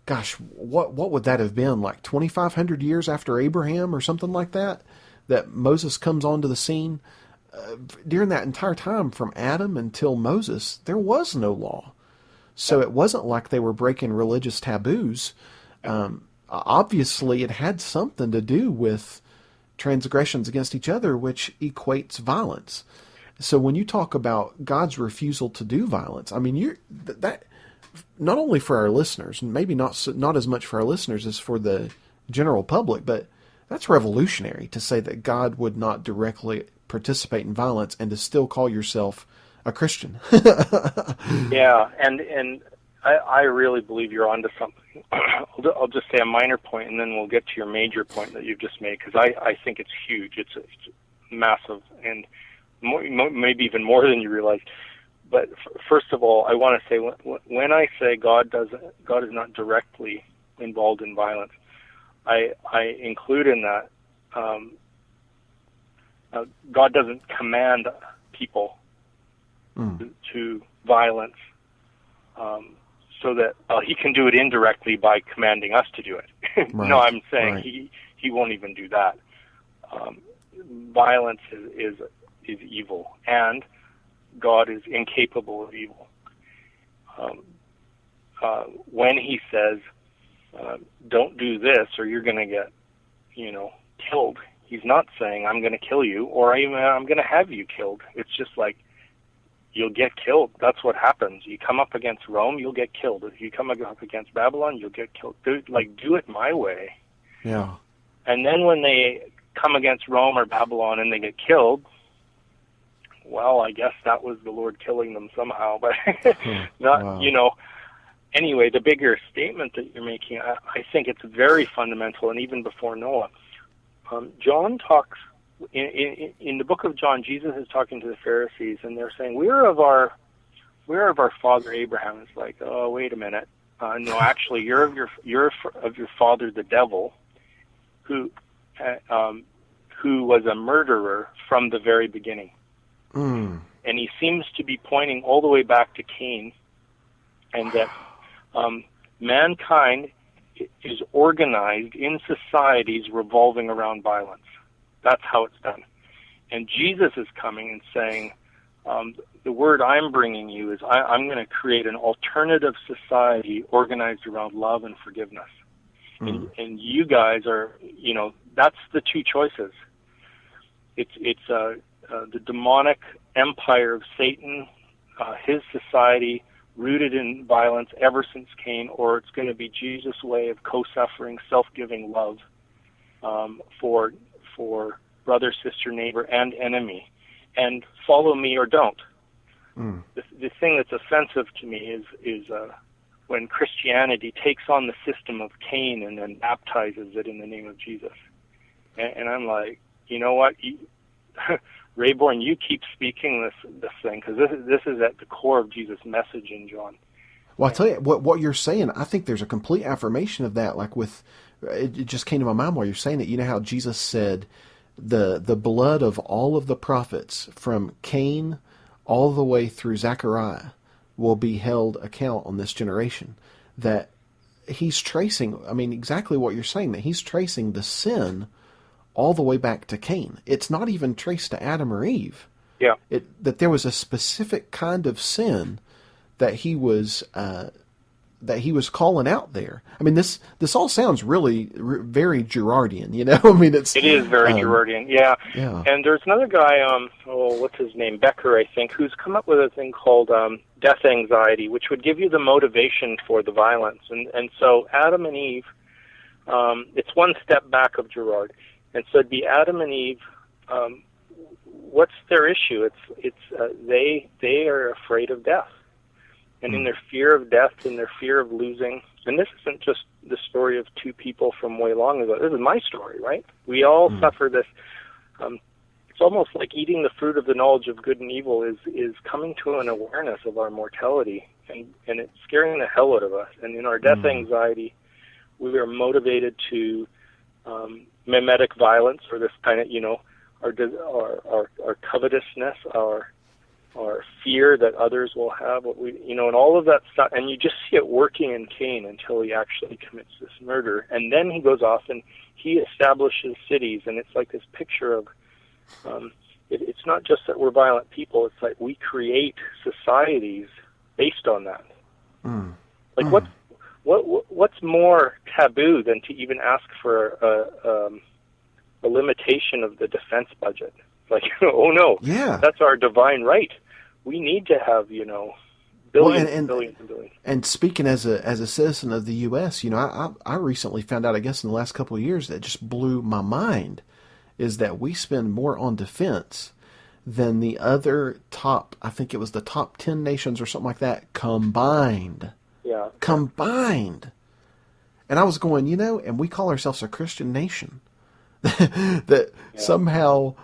gosh, what would that have been, like 2,500 years after Abraham or something like that Moses comes onto the scene? During that entire time, from Adam until Moses, there was no law. So it wasn't like they were breaking religious taboos. Obviously, it had something to do with transgressions against each other, which equates violence. So when you talk about God's refusal to do violence, I mean, that not only for our listeners, maybe not as much for our listeners as for the general public, but that's revolutionary to say that God would not directly participate in violence and to still call yourself a Christian. Yeah, and I really believe you're onto something. I'll just say a minor point, and then we'll get to your major point that you've just made, because I think it's huge. It's massive, and maybe even more than you realize. But first of all, I want to say, when I say God is not directly involved in violence, I include in that God doesn't command people to violence, so that He can do it indirectly by commanding us to do it. Right. No, I'm saying right. He won't even do that. Violence is evil, and God is incapable of evil. When He says, don't do this or you're going to get, killed, He's not saying, I'm going to kill you, or even I'm going to have you killed. It's just like, you'll get killed. That's what happens. You come up against Rome, you'll get killed. If you come up against Babylon, you'll get killed. Do it my way. Yeah. And then when they come against Rome or Babylon and they get killed, well, I guess that was the Lord killing them somehow, but not, wow. Anyway, the bigger statement that you're making, I think it's very fundamental, and even before Noah. John talks, in the book of John, Jesus is talking to the Pharisees, and they're saying, we're of our father Abraham. It's like, oh, wait a minute. No, actually, you're of your father, the devil, who was a murderer from the very beginning. And he seems to be pointing all the way back to Cain, and that mankind is organized in societies revolving around violence. That's how it's done. And Jesus is coming and saying, the word I'm bringing you is I'm going to create an alternative society organized around love and forgiveness. And you guys are, that's the two choices. It's the demonic empire of Satan, his society rooted in violence ever since Cain, or it's going to be Jesus' way of co-suffering, self-giving love for brother, sister, neighbor, and enemy. And follow me or don't. The thing that's offensive to me is when Christianity takes on the system of Cain and then baptizes it in the name of Jesus. And I'm like, you know what? Rayborn, you keep speaking this thing, because this is at the core of Jesus' message in John. Well, I tell you what you're saying. I think there's a complete affirmation of that. Like it just came to my mind while you're saying it. You know how Jesus said, the blood of all of the prophets from Cain all the way through Zechariah will be held account on this generation. That He's tracing. I mean, exactly what you're saying. That He's tracing the sin all the way back to Cain. It's not even traced to Adam or Eve. Yeah. That there was a specific kind of sin that he was calling out there. I mean, this all sounds really very Girardian, you know. I mean, It is very Girardian, yeah. Yeah. And there's another guy, what's his name, Becker, I think, who's come up with a thing called death anxiety, which would give you the motivation for the violence. And so Adam and Eve, it's one step back of Girard, and so it'd be Adam and Eve. What's their issue? They are afraid of death. And in their fear of death and their fear of losing, and this isn't just the story of two people from way long ago. This is my story, right? We all suffer this. It's almost like eating the fruit of the knowledge of good and evil is coming to an awareness of our mortality, and it's scaring the hell out of us. And in our death anxiety, we are motivated to mimetic violence, or this kind of, our covetousness, our fear that others will have, and all of that stuff. And you just see it working in Cain until he actually commits this murder. And then he goes off and he establishes cities, and it's like this picture of, it's not just that we're violent people, it's like we create societies based on that. Like what's more taboo than to even ask for a limitation of the defense budget? Like, oh no, that's our divine right. We need to have, billions and billions and billions. And speaking as a citizen of the U.S., I recently found out, I guess in the last couple of years, that just blew my mind, is that we spend more on defense than the other I think it was the top 10 nations or something like that combined. Yeah. Combined. And I was going, and we call ourselves a Christian nation. that somehow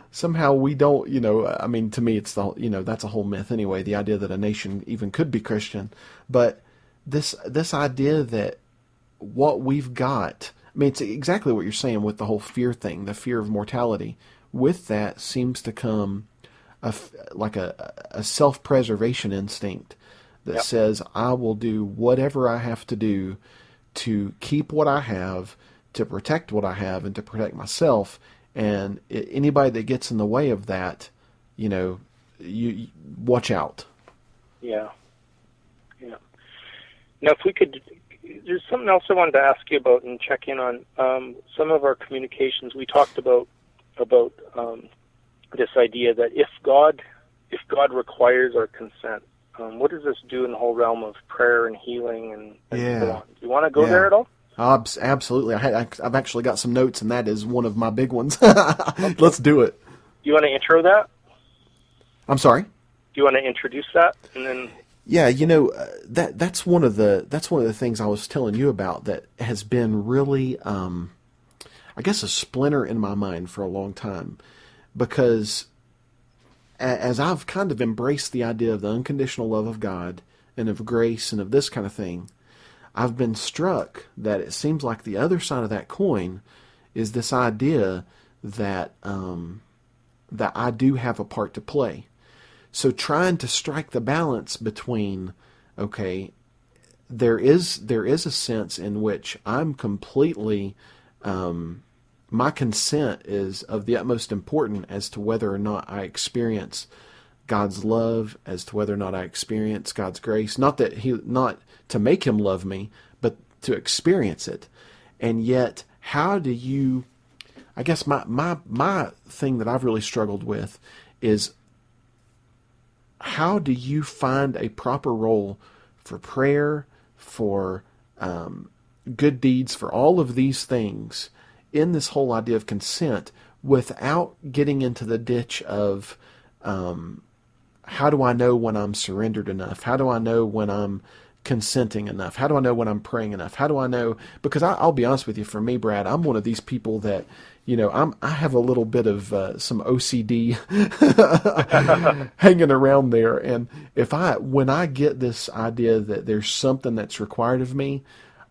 we don't, I mean, to me it's that's a whole myth anyway, the idea that a nation even could be Christian. But this idea that what we've got, I mean, it's exactly what you're saying with the whole fear thing, the fear of mortality. With that seems to come a self-preservation instinct that says, I will do whatever I have to do to keep what I have, to protect what I have, and to protect myself. And anybody that gets in the way of that, you watch out. Yeah. Now, if we could, there's something else I wanted to ask you about and check in on. Some of our communications, we talked about this idea that if God requires our consent, what does this do in the whole realm of prayer and healing and so on? Do you want to go there at all? Absolutely. I've actually got some notes, and that is one of my big ones. Let's do it. Do you want to intro that? I'm sorry? Do you want to introduce that? And then... Yeah, that's one of the things I was telling you about that has been really, I guess, a splinter in my mind for a long time, because as I've kind of embraced the idea of the unconditional love of God and of grace and of this kind of thing, I've been struck that it seems like the other side of that coin is this idea that that I do have a part to play. So trying to strike the balance between, okay, there is a sense in which I'm completely, my consent is of the utmost importance as to whether or not I experience God's love, as to whether or not I experience God's grace. Not to make Him love me, but to experience it. And yet, how do you? I guess my thing that I've really struggled with is, how do you find a proper role for prayer, for good deeds, for all of these things in this whole idea of consent, without getting into the ditch of how do I know when I'm surrendered enough? How do I know when I'm consenting enough? How do I know when I'm praying enough? How do I know? Because I'll be honest with you, for me, Brad, I'm one of these people that, I have a little bit of some OCD hanging around there. And when I get this idea that there's something that's required of me,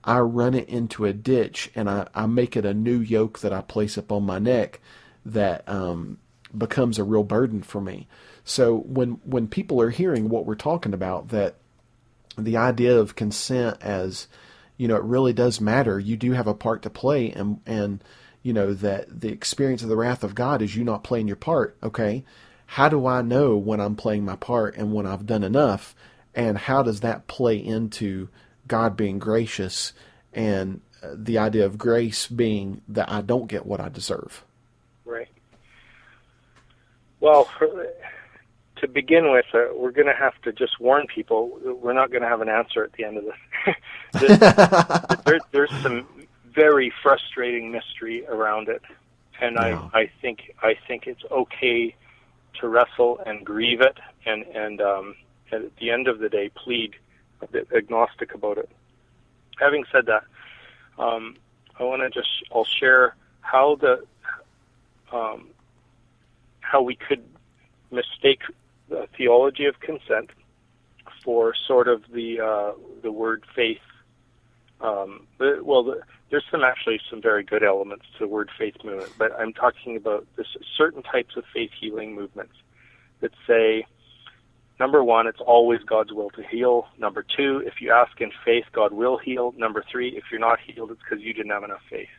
I run it into a ditch, and I make it a new yoke that I place upon my neck that becomes a real burden for me. So when people are hearing what we're talking about, that the idea of consent as, it really does matter. You do have a part to play, and that the experience of the wrath of God is you not playing your part. Okay, how do I know when I'm playing my part and when I've done enough? And how does that play into God being gracious and the idea of grace being that I don't get what I deserve? Right. Well, to begin with, we're going to have to just warn people, we're not going to have an answer at the end of this. There's some very frustrating mystery around it, and Yeah. I think it's okay to wrestle and grieve it, and at the end of the day, plead a bit agnostic about it. Having said that, I'll share how we could mistake the theology of consent for sort of the word faith. There's some very good elements to the word faith movement, but I'm talking about certain types of faith healing movements that say, number one, it's always God's will to heal. Number two, if you ask in faith, God will heal. Number three, if you're not healed, it's because you didn't have enough faith.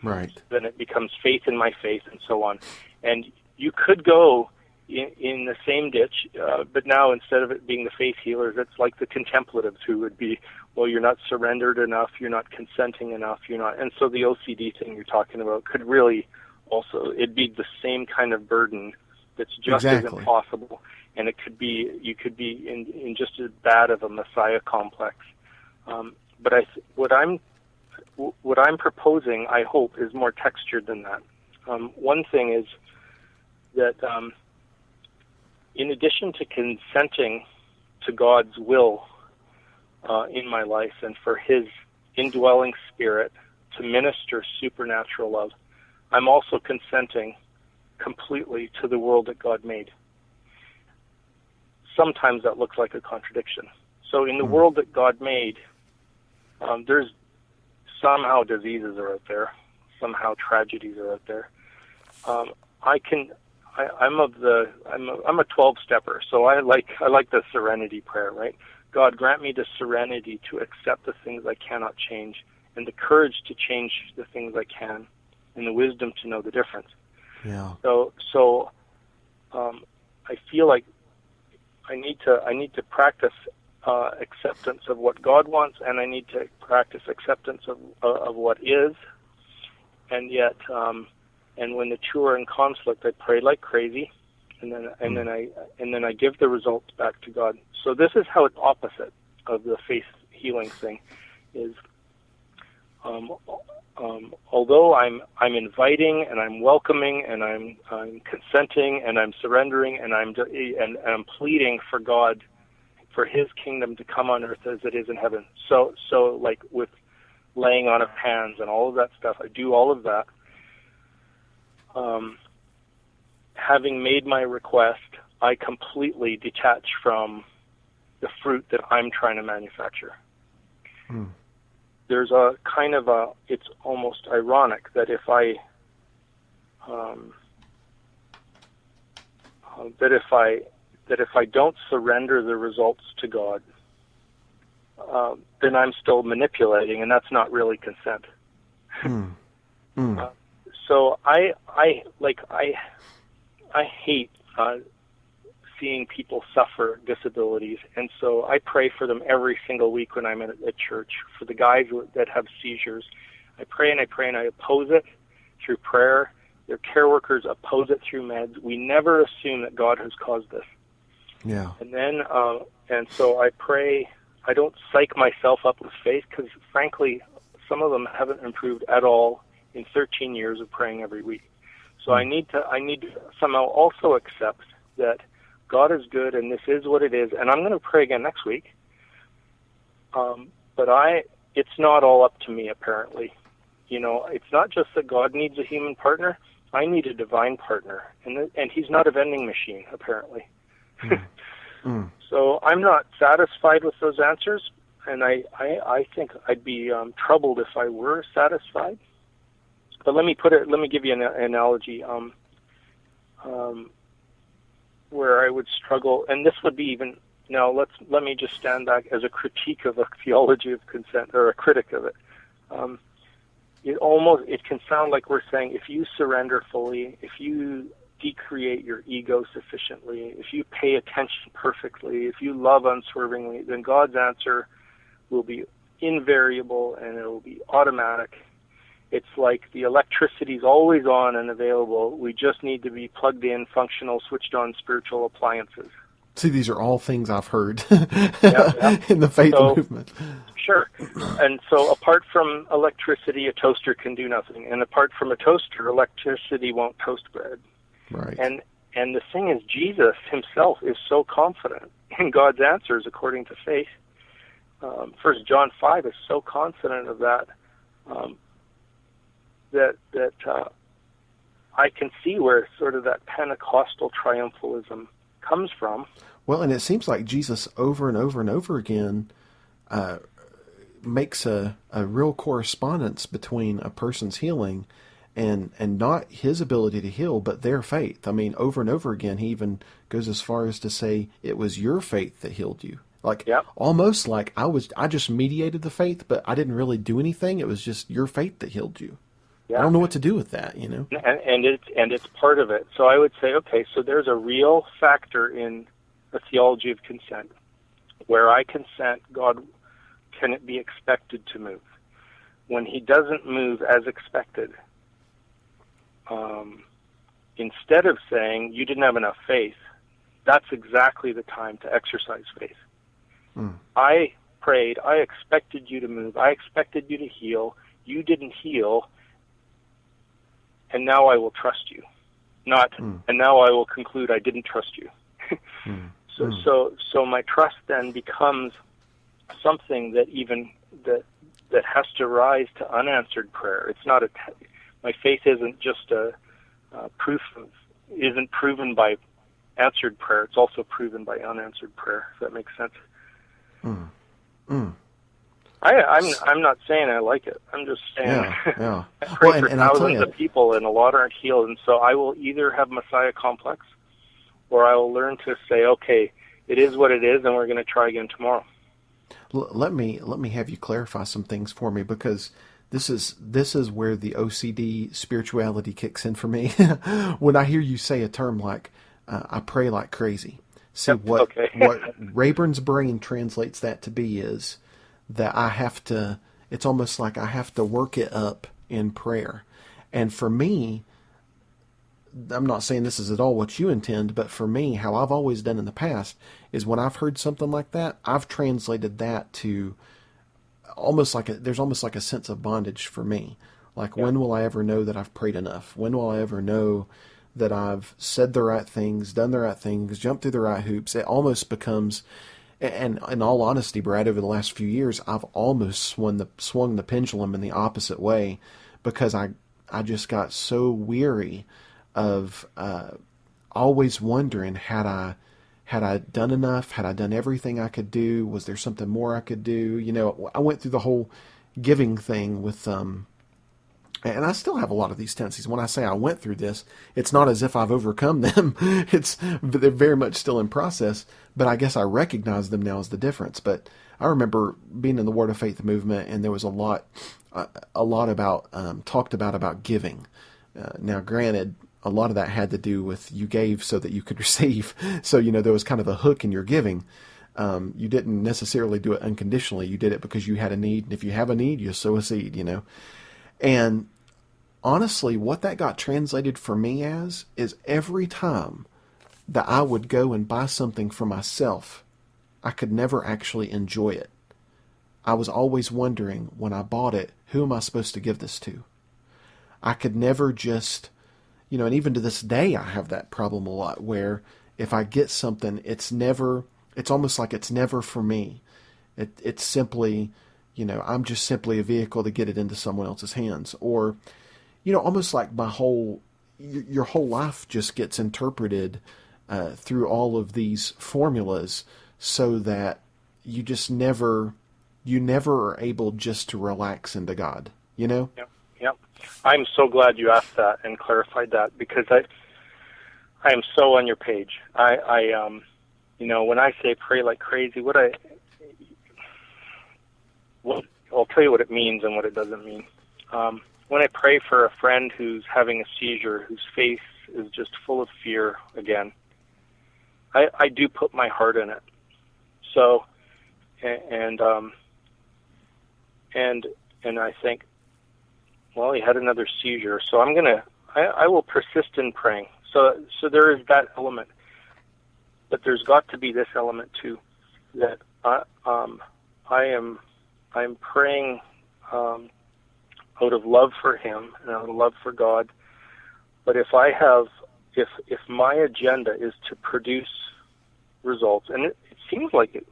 Right. Then it becomes faith in my faith, and so on. And you could go in the same ditch, but now instead of it being the faith healers, it's like the contemplatives who would be, well, you're not surrendered enough, you're not consenting enough, you're not. And so the OCD thing you're talking about could really also, it'd be the same kind of burden that's just Exactly. as impossible. And it could be, you could be in just as bad of a Messiah complex. But what I'm proposing, I hope, is more textured than that. One thing is that in addition to consenting to God's will in my life and for His indwelling Spirit to minister supernatural love, I'm also consenting completely to the world that God made. Sometimes that looks like a contradiction. So in the world that God made, there's somehow diseases are out there, somehow tragedies are out there. I'm a 12-stepper, so I like the serenity prayer, right? God, grant me the serenity to accept the things I cannot change, and the courage to change the things I can, and the wisdom to know the difference. Yeah. So I feel like I need to practice acceptance of what God wants, and I need to practice acceptance of what is, and yet. And when the two are in conflict, I pray like crazy, and then I give the results back to God. So this is how it's opposite of the faith healing thing. Is although I'm inviting and I'm welcoming and I'm consenting and I'm surrendering and I'm pleading for God, for His kingdom to come on earth as it is in heaven. So like with laying on of hands and all of that stuff, I do all of that. Having made my request, I completely detach from the fruit that I'm trying to manufacture. There's a kind of it's almost ironic that if I don't surrender the results to God, then I'm still manipulating, and that's not really consent. So I hate seeing people suffer disabilities, and so I pray for them every single week when I'm at church. For the guys that have seizures, I pray and I oppose it through prayer. Their care workers oppose it through meds. We never assume that God has caused this. Yeah. And then and so I pray. I don't psych myself up with faith because, frankly, some of them haven't improved at all in 13 years of praying every week. So I need to somehow also accept that God is good and this is what it is. And I'm going to pray again next week. But it's not all up to me, apparently. You know, it's not just that God needs a human partner. I need a divine partner. And He's not a vending machine, apparently. So I'm not satisfied with those answers. And I think I'd be troubled if I were satisfied. But let me give you an analogy where I would struggle, and this would be even now. Let me just stand back as a critique of a theology of consent or a critic of it. It can sound like we're saying if you surrender fully, if you decreate your ego sufficiently, if you pay attention perfectly, if you love unswervingly, then God's answer will be invariable and it will be automatic. It's like the electricity's always on and available. We just need to be plugged in, functional, switched on spiritual appliances. See, these are all things I've heard Yeah. in the faith movement. Sure. And so apart from electricity, a toaster can do nothing. And apart from a toaster, electricity won't toast bread. Right. And the thing is, Jesus himself is so confident in God's answers according to faith. 1 John 5 is so confident of that, that I can see where sort of that Pentecostal triumphalism comes from. Well, and it seems like Jesus over and over and over again makes a real correspondence between a person's healing and not his ability to heal, but their faith. I mean, over and over again, he even goes as far as to say, it was your faith that healed you. Like, almost like I just mediated the faith, but I didn't really do anything. It was just your faith that healed you. Yeah. I don't know what to do with that, you know. And it's part of it. So I would say, okay, so there's a real factor in the theology of consent. Where I consent, God can it be expected to move. When he doesn't move as expected, instead of saying you didn't have enough faith, that's exactly the time to exercise faith. I prayed, I expected you to move, I expected you to heal, you didn't heal, and now I will trust you. And now I will conclude I didn't trust you. So my trust then becomes something that that has to rise to unanswered prayer. It's not my faith isn't just isn't proven by answered prayer. It's also proven by unanswered prayer. If that makes sense. I'm not saying I like it. I'm just saying I pray for thousands of people and a lot aren't healed, and so I will either have Messiah complex or I will learn to say, okay, it is what it is, and we're going to try again tomorrow. Let me have you clarify some things for me, because this is where the OCD spirituality kicks in for me. When I hear you say a term like I pray like crazy. See, what Rayburn's brain translates that to be is that it's almost like I have to work it up in prayer. And for me, I'm not saying this is at all what you intend, but for me, how I've always done in the past is when I've heard something like that, I've translated that to there's almost like a sense of bondage for me. Like, when will I ever know that I've prayed enough? When will I ever know that I've said the right things, done the right things, jumped through the right hoops? It almost becomes, and in all honesty, Brad, over the last few years, I've almost swung the pendulum in the opposite way, because I just got so weary of always wondering, had I done enough? Had I done everything I could do? Was there something more I could do? You know, I went through the whole giving thing with and I still have a lot of these tendencies. When I say I went through this, it's not as if I've overcome them. They're very much still in process, but I guess I recognize them now as the difference. But I remember being in the Word of Faith movement, and there was a lot about talked about giving. Now, granted, a lot of that had to do with you gave so that you could receive. So, you know, there was kind of a hook in your giving. You didn't necessarily do it unconditionally. You did it because you had a need. And if you have a need, you sow a seed, you know. And honestly, what that got translated for me as is every time that I would go and buy something for myself, I could never actually enjoy it. I was always wondering, when I bought it, who am I supposed to give this to? I could never just, you know, and even to this day, I have that problem a lot, where if I get something, it's almost like it's never for me. It's simply, you know, I'm just simply a vehicle to get it into someone else's hands. Or, you know, almost like your whole life just gets interpreted through all of these formulas, so that you just never are able just to relax into God, you know? Yep. I'm so glad you asked that and clarified that, because I am so on your page. You know, when I say pray like crazy, I'll tell you what it means and what it doesn't mean. When I pray for a friend who's having a seizure, whose faith is just full of fear again, I do put my heart in it. So, and I think, well, he had another seizure, so I will persist in praying. So there is that element, but there's got to be this element too, that I'm praying out of love for him and out of love for God. But if my agenda is to produce results, and it seems like it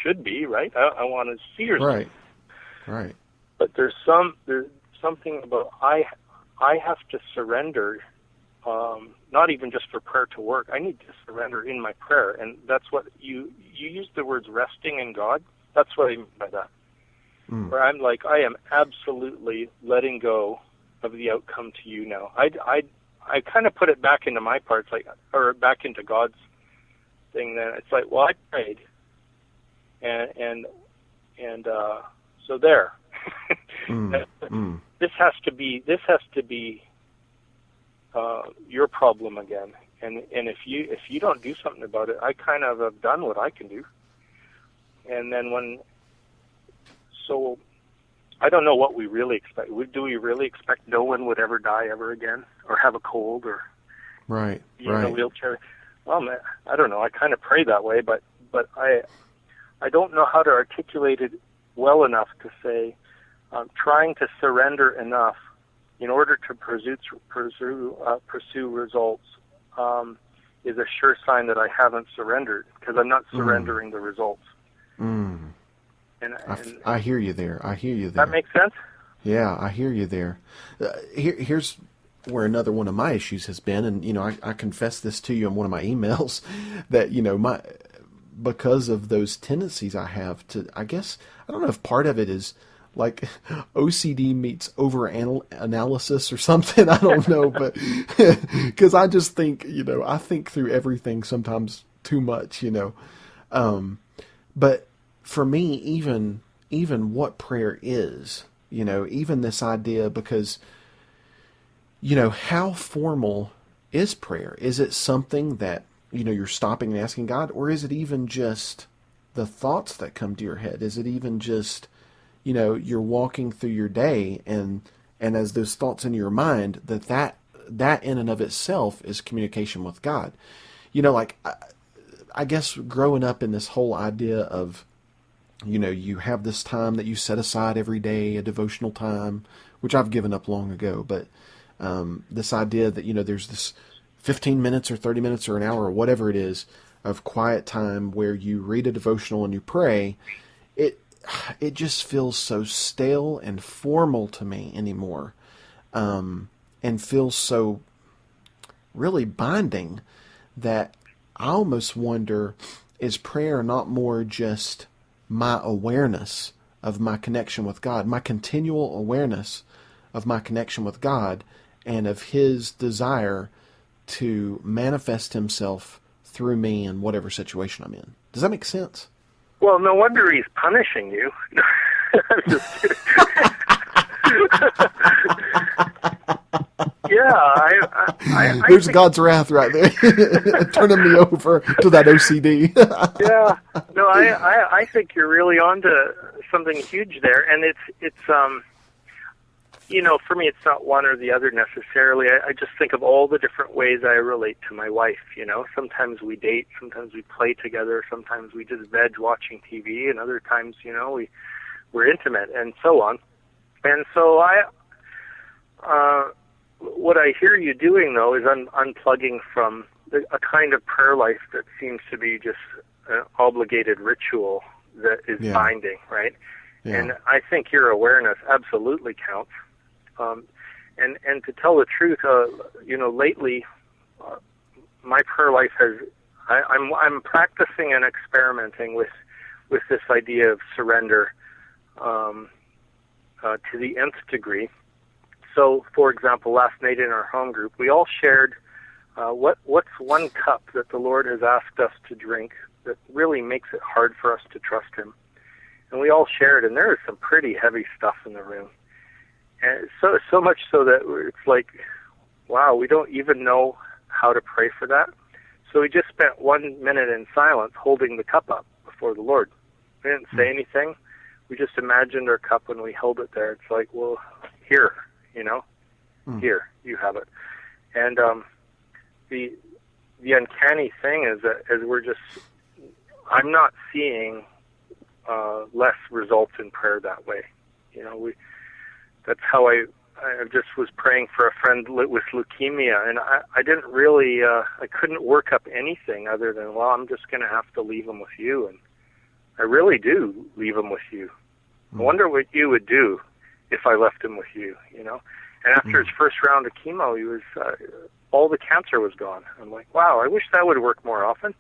should be, right? I want to see yourself. Right. But there's something about I have to surrender, not even just for prayer to work. I need to surrender in my prayer, and that's what you used the words resting in God. That's what I mean by that. Where I'm like, I am absolutely letting go of the outcome to you now. I kind of put it back into my parts, or back into God's thing. Then it's like, well, I prayed, and so there. This has to be your problem again. And if you don't do something about it, I kind of have done what I can do. And then so I don't know what we really expect. Do we really expect no one would ever die ever again, or have a cold, or be in a wheelchair? Well, man, I don't know. I kind of pray that way, but I don't know how to articulate it well enough to say trying to surrender enough in order to pursue results is a sure sign that I haven't surrendered, because I'm not surrendering the results. And I hear you there. That makes sense? Yeah, I hear you there. Here's where another one of my issues has been, and I confess this to you in one of my emails, that because of those tendencies I have to, I guess, I don't know if part of it is like OCD meets over analysis or something. I don't know, but because I just think, I think through everything sometimes too much, but for me, even what prayer is, even this idea, because, how formal is prayer? Is it something that, you're stopping and asking God, or is it even just the thoughts that come to your head? Is it even just, you're walking through your day and as those thoughts in your mind, that in and of itself is communication with God? I guess growing up in this whole idea of, you have this time that you set aside every day, a devotional time, which I've given up long ago, but this idea that, there's this 15 minutes or 30 minutes or an hour or whatever it is of quiet time where you read a devotional and you pray, it just feels so stale and formal to me anymore, and feels so really binding that I almost wonder, is prayer not more just my awareness of my connection with God, my continual awareness of my connection with God and of His desire to manifest Himself through me in whatever situation I'm in? Does that make sense? Well, no wonder He's punishing you. I'm just kidding. Yeah, there's God's wrath right there, turning me over to that OCD. Yeah, no, I think you're really onto something huge there, and it's for me, it's not one or the other necessarily. I just think of all the different ways I relate to my wife. Sometimes we date, sometimes we play together, sometimes we just veg watching TV, and other times, we're intimate, and so on. And so what I hear you doing, though, is unplugging from a kind of prayer life that seems to be just an obligated ritual that is binding, right? Yeah. And I think your awareness absolutely counts. And to tell the truth, lately, my prayer life I'm practicing and experimenting with this idea of surrender to the nth degree. So, for example, last night in our home group, we all shared what's one cup that the Lord has asked us to drink that really makes it hard for us to trust Him. And we all shared, and there is some pretty heavy stuff in the room. And so much so that it's like, wow, we don't even know how to pray for that. So we just spent 1 minute in silence holding the cup up before the Lord. We didn't say anything. We just imagined our cup when we held it there. It's like, well, here, here, you have it. And the uncanny thing is that as I'm not seeing less results in prayer that way. That's how I just was praying for a friend with leukemia, and I didn't really, I couldn't work up anything other than, well, I'm just going to have to leave him with you, and I really do leave him with you. I wonder what you would do if I left him with you, And after his first round of chemo, he was, all the cancer was gone. I'm like, wow, I wish that would work more often.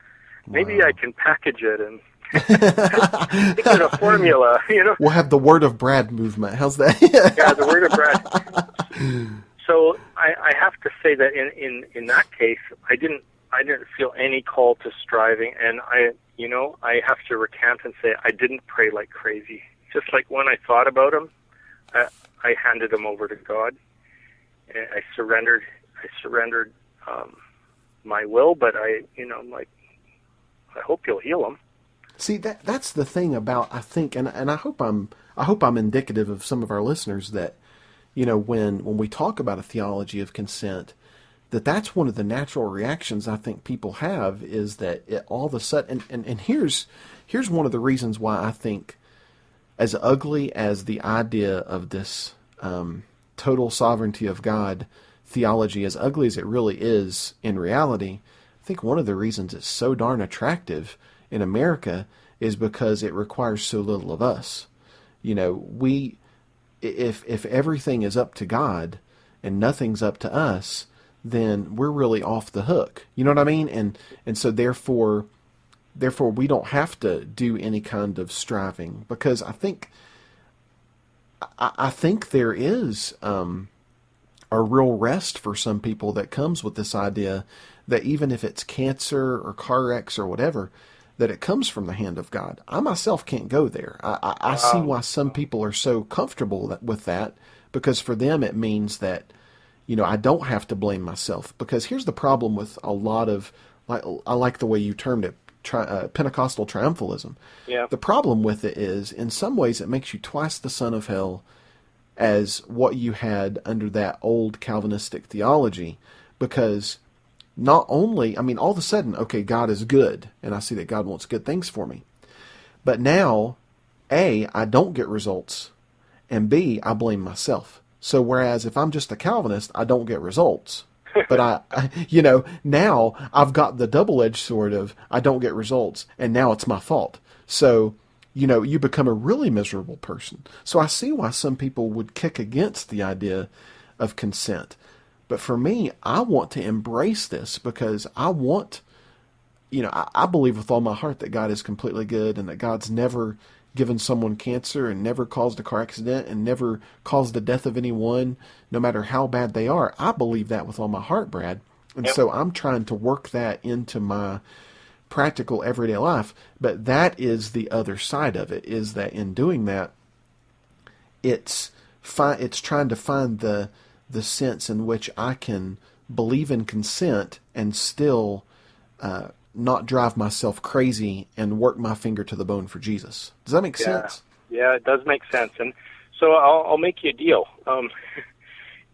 Maybe I can package it and think of a formula, We'll have the Word of Brad movement. How's that? Yeah, the Word of Brad. So I have to say that in that case, I didn't feel any call to striving, and I have to recant and say I didn't pray like crazy. Just like when I thought about him, I handed him over to God. And I surrendered my will, but I'm like, I hope you'll heal him. See, that's the thing about, I think, and I hope I'm indicative of some of our listeners that, when we talk about a theology of consent, that's one of the natural reactions I think people have, is that all of a sudden, and here's one of the reasons why I think, as ugly as the idea of this total sovereignty of God theology, as ugly as it really is in reality, I think one of the reasons it's so darn attractive in America is because it requires so little of us. If everything is up to God and nothing's up to us, then we're really off the hook. You know what I mean? And so therefore we don't have to do any kind of striving, because I think there is a real rest for some people that comes with this idea that even if it's cancer or car wrecks or whatever, that it comes from the hand of God. I myself can't go there. I see why some people are so comfortable with that, because for them it means that, I don't have to blame myself. Because here's the problem with a lot of, I like the way you termed it, Pentecostal triumphalism. Yeah. The problem with it is, in some ways, it makes you twice the son of hell as what you had under that old Calvinistic theology, because not only, all of a sudden, okay, God is good, and I see that God wants good things for me. But now, A, I don't get results, and B, I blame myself. So whereas if I'm just a Calvinist, I don't get results. But now I've got the double-edged sword of I don't get results, and now it's my fault. So, you become a really miserable person. So I see why some people would kick against the idea of consent. But for me, I want to embrace this, because I want, I believe with all my heart that God is completely good, and that God's never given someone cancer and never caused a car accident and never caused the death of anyone, no matter how bad they are. I believe that with all my heart, Brad. And so I'm trying to work that into my practical everyday life. But that is the other side of it, is that in doing that, it's trying to find the sense in which I can believe in consent and still not drive myself crazy and work my finger to the bone for Jesus. Does that make sense? Yeah, it does make sense. And so I'll make you a deal.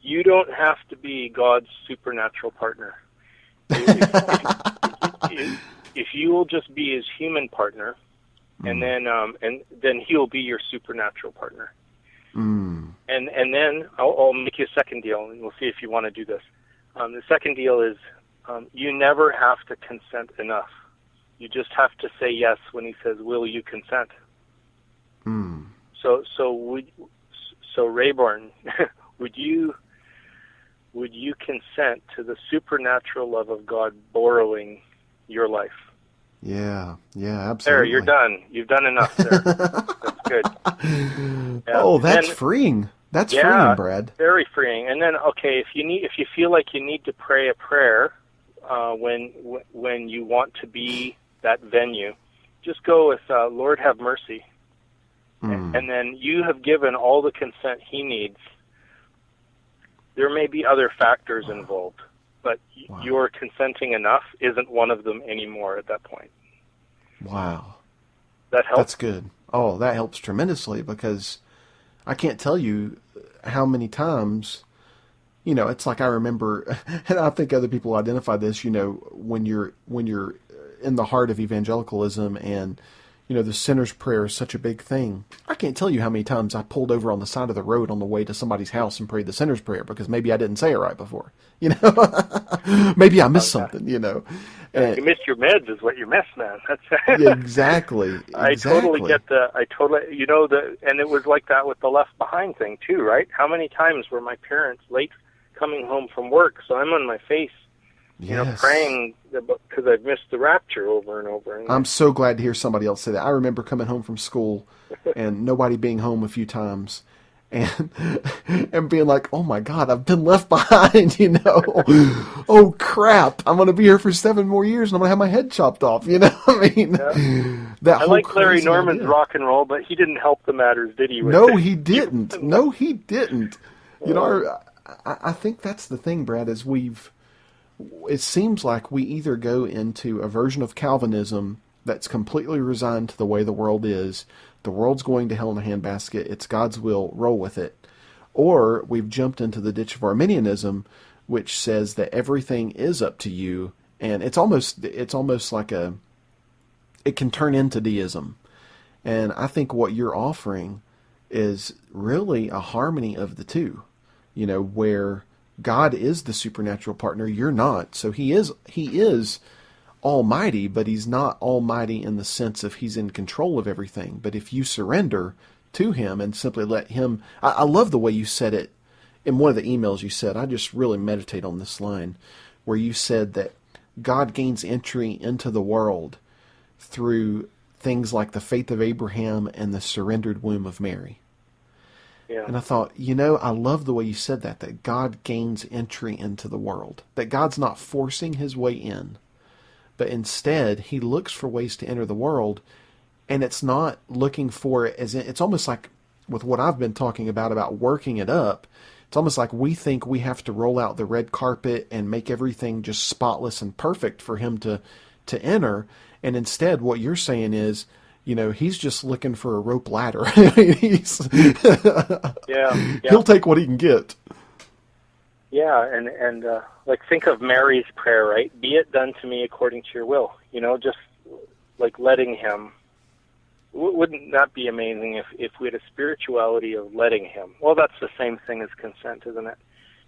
You don't have to be God's supernatural partner. If you will just be his human partner, and then he'll be your supernatural partner. And then I'll make you a second deal, and we'll see if you want to do this. The second deal is you never have to consent enough. You just have to say yes when he says, "Will you consent?" So Rayborn, would you consent to the supernatural love of God borrowing your life? Yeah, absolutely. There, you're done. You've done enough there. That's good. Yeah. Oh, that's freeing. That's freeing, Brad. Very freeing. And then, okay, if you feel like you need to pray a prayer when you want to be that venue, just go with Lord have mercy. And then you have given all the consent he needs. There may be other factors involved, but Wow. you're consenting enough isn't one of them anymore at that point. Wow. That helps? That's good. Oh, that helps tremendously, because I can't tell you how many times, it's like I remember, and I think other people identify this, when you're in the heart of evangelicalism, and, the sinner's prayer is such a big thing. I can't tell you how many times I pulled over on the side of the road on the way to somebody's house and prayed the sinner's prayer because maybe I didn't say it right before, maybe I missed something, You missed your meds is what you missed, man. That's Yeah, exactly. I totally get and it was like that with the Left Behind thing too, right? How many times were my parents late coming home from work, so I'm on my face, Yes. praying because I've missed the rapture over and over. And I'm so glad to hear somebody else say that. I remember coming home from school and nobody being home a few times, and being like, oh my God, I've been left behind, Oh crap, I'm going to be here for 7 more years and I'm going to have my head chopped off, I mean, that I whole like Larry crazy Norman's idea. rock and roll, but he didn't help the matters, did he? No, he didn't. No, he didn't. I think that's the thing, Brad, is it seems like we either go into a version of Calvinism that's completely resigned to the way the world is. The world's going to hell in a handbasket. It's God's will. Roll with it. Or we've jumped into the ditch of Arminianism, which says that everything is up to you, and it's almost like it can turn into deism. And I think what you're offering is really a harmony of the two, where God is the supernatural partner, you're not. So he is almighty, but he's not almighty in the sense of he's in control of everything. But if you surrender to him and simply let him, I love the way you said it in one of the emails you said, I just really meditate on this line, where you said that God gains entry into the world through things like the faith of Abraham and the surrendered womb of Mary. Yeah. And I thought, I love the way you said that God gains entry into the world, that God's not forcing his way in, but instead he looks for ways to enter the world, and it's not looking for it it's almost like with what I've been talking about working it up. It's almost like we think we have to roll out the red carpet and make everything just spotless and perfect for him to enter. And instead, what you're saying is, he's just looking for a rope ladder. He'll take what he can get. Yeah, and think of Mary's prayer, right? Be it done to me according to your will. Just like letting him. Wouldn't that be amazing if we had a spirituality of letting him? Well, that's the same thing as consent, isn't it?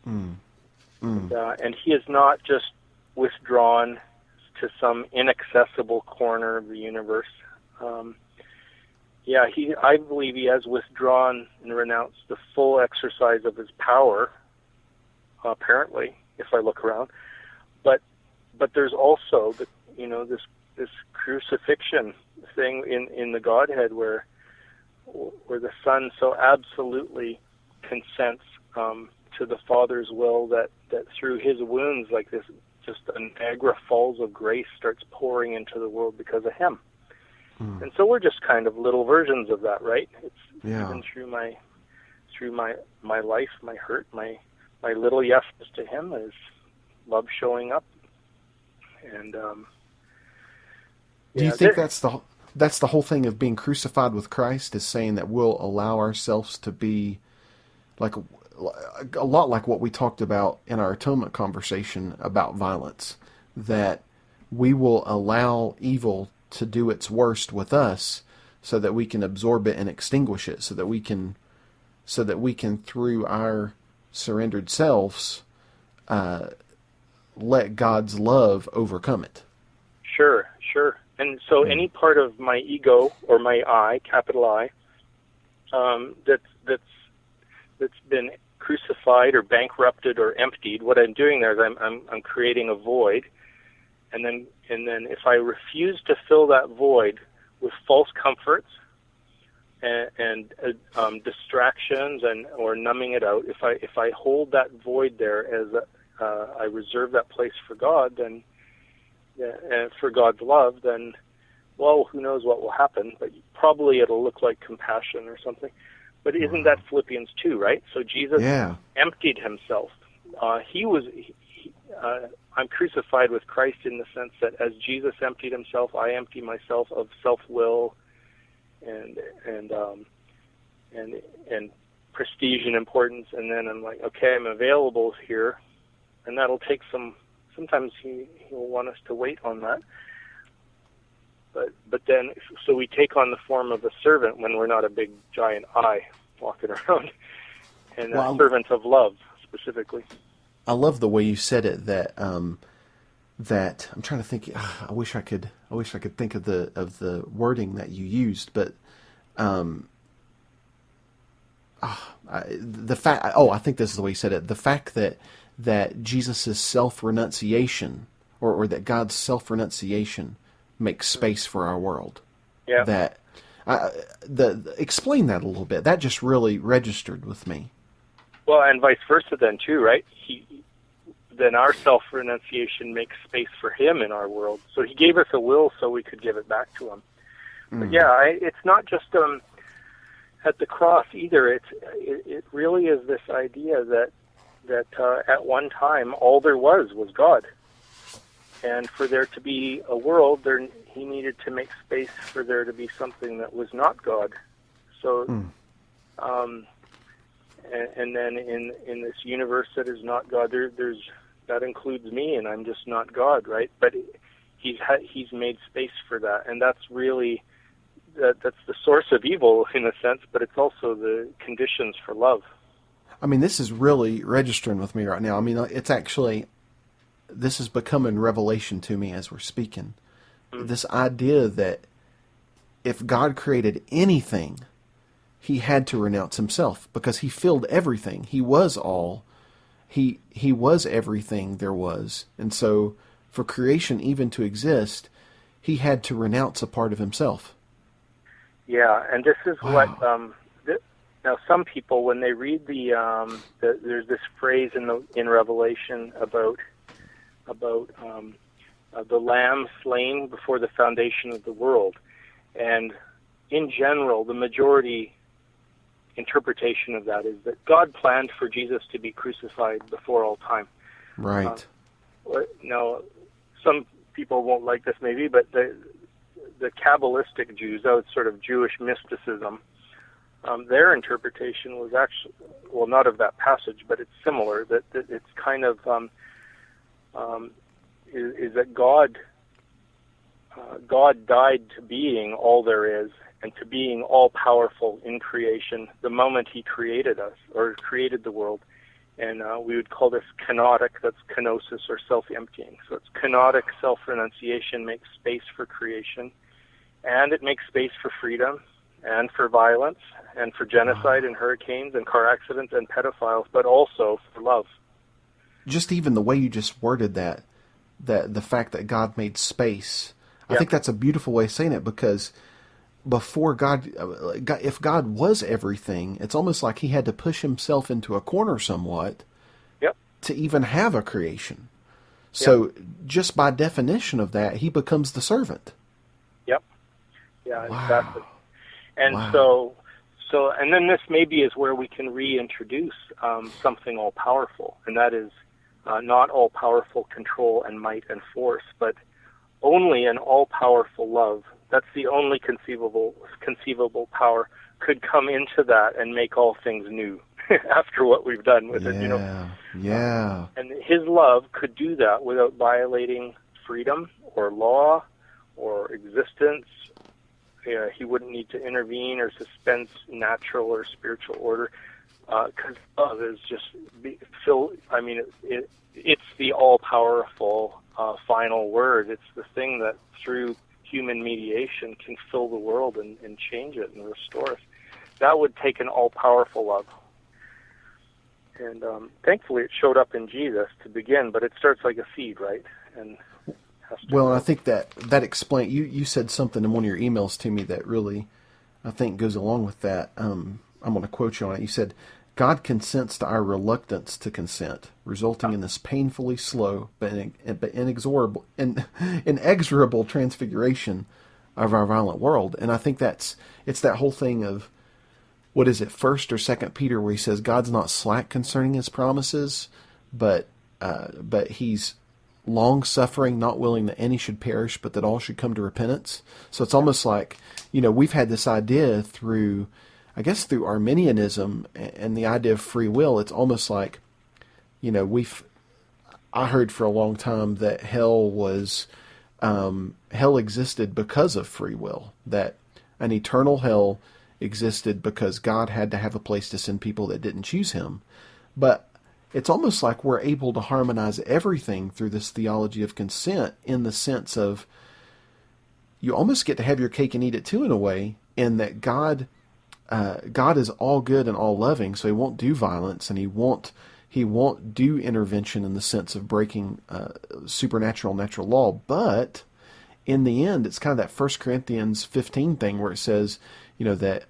And he is not just withdrawn to some inaccessible corner of the universe. I believe he has withdrawn and renounced the full exercise of his power, apparently, if I look around. But there's also this crucifixion thing in the Godhead where the Son so absolutely consents to the Father's will that through his wounds, like this, just a Niagara Falls of grace starts pouring into the world because of him. And so we're just kind of little versions of that, right? It's even through my life, my hurt, my little yeses to him is love showing up. And do you think that's the whole thing of being crucified with Christ, is saying that we'll allow ourselves to be like a lot like what we talked about in our atonement conversation about violence, that we will allow evil to do its worst with us so that we can absorb it and extinguish it, so that we can through our surrendered selves let God's love overcome it. Sure. And so any part of my ego or my I, capital I, that's been crucified or bankrupted or emptied, what I'm doing there is I'm creating a void, and then if I refuse to fill that void with false comforts and distractions or numbing it out, if I hold that void there as I reserve that place for God, then for God's love, then who knows what will happen? But probably it'll look like compassion or something. But isn't that Philippians 2, right? So Jesus emptied himself. He was I'm crucified with Christ in the sense that as Jesus emptied himself, I empty myself of self-will and prestige and importance, and then I'm like, okay, I'm available here, and that'll take sometimes he'll want us to wait on that. But then, so we take on the form of a servant when we're not a big giant I walking around, and a servant of love specifically. I love the way you said it. That that I'm trying to think. I wish I could think of the wording that you used, but the fact. I think this is the way you said it. The fact that Jesus' self-renunciation, or that God's self-renunciation makes space for our world. Yeah. That explain that a little bit. That just really registered with me. Well, and vice versa then too, right? Then our self-renunciation makes space for him in our world. So he gave us a will so we could give it back to him. But yeah, it's not just at the cross either. It really is this idea that at one time all there was God. And for there to be a world, he needed to make space for there to be something that was not God. So, and then in this universe that is not God, that includes me, and I'm just not God, right? But he's made space for that, and that's really that's the source of evil in a sense, but it's also the conditions for love. I mean, this is really registering with me right now. I mean, it's actually. This is becoming revelation to me as we're speaking. This idea that if God created anything, he had to renounce himself because he filled everything. He was all. He was everything there was. And so for creation even to exist, he had to renounce a part of himself. Yeah, and this is what... Now, some people, when they read there's this phrase in Revelation about the Lamb slain before the foundation of the world. And in general, the majority interpretation of that is that God planned for Jesus to be crucified before all time. Right. Now, some people won't like this maybe, but the Kabbalistic Jews, it's sort of Jewish mysticism, their interpretation was actually, well, not of that passage, but it's similar, that it's kind of... is that God died to being all there is and to being all-powerful in creation the moment he created us or created the world. And we would call this kenotic, that's kenosis or self-emptying. So it's kenotic self-renunciation makes space for creation, and it makes space for freedom and for violence and for genocide and hurricanes and car accidents and pedophiles, but also for love. Just even the way you just worded that the fact that God made space, I think that's a beautiful way of saying it, because before God, if God was everything, it's almost like he had to push himself into a corner somewhat to even have a creation. So just by definition of that, he becomes the servant. Yep. Yeah, wow. Exactly. And so, and then this maybe is where we can reintroduce something all-powerful, and that is not all-powerful control and might and force, but only an all-powerful love. That's the only conceivable power could come into that and make all things new after what we've done with it. Yeah. And his love could do that without violating freedom or law or existence. He wouldn't need to intervene or suspend natural or spiritual order, because love is just it's the all-powerful final word. It's the thing that through human mediation can fill the world and change it and restore us. That would take an all-powerful love. And thankfully it showed up in Jesus to begin, but it starts like a seed, right? And well, I think that explains, you said something in one of your emails to me that really, I think, goes along with that. I'm going to quote you on it. You said, God consents to our reluctance to consent, resulting in this painfully slow but inexorable transfiguration of our violent world. And I think it's that whole thing of, what is it, 1st or 2nd Peter, where he says God's not slack concerning his promises, but but he's long-suffering, not willing that any should perish, but that all should come to repentance. So it's almost like, we've had this idea through Arminianism and the idea of free will. It's almost like, I heard for a long time that hell existed because of free will, that an eternal hell existed because God had to have a place to send people that didn't choose him. But it's almost like we're able to harmonize everything through this theology of consent, in the sense of you almost get to have your cake and eat it too, in a way, in that God is all good and all loving, so he won't do violence, and he won't do intervention in the sense of breaking supernatural natural law. But in the end, it's kind of that 1 Corinthians 15 thing where it says, that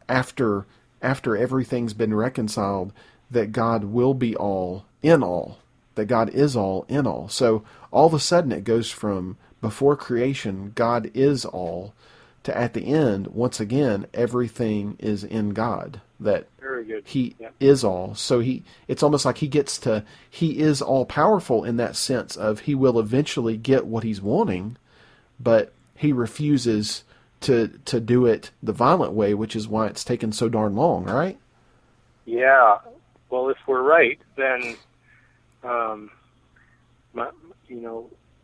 after everything's been reconciled, that God will be all in all, that God is all in all. So all of a sudden it goes from before creation, God is all, to at the end, once again, everything is in God, that Very good. he is all. So it's almost like he is all powerful in that sense of he will eventually get what he's wanting, but he refuses to do it the violent way, which is why it's taken so darn long, right? Yeah. Well, if we're right, then, then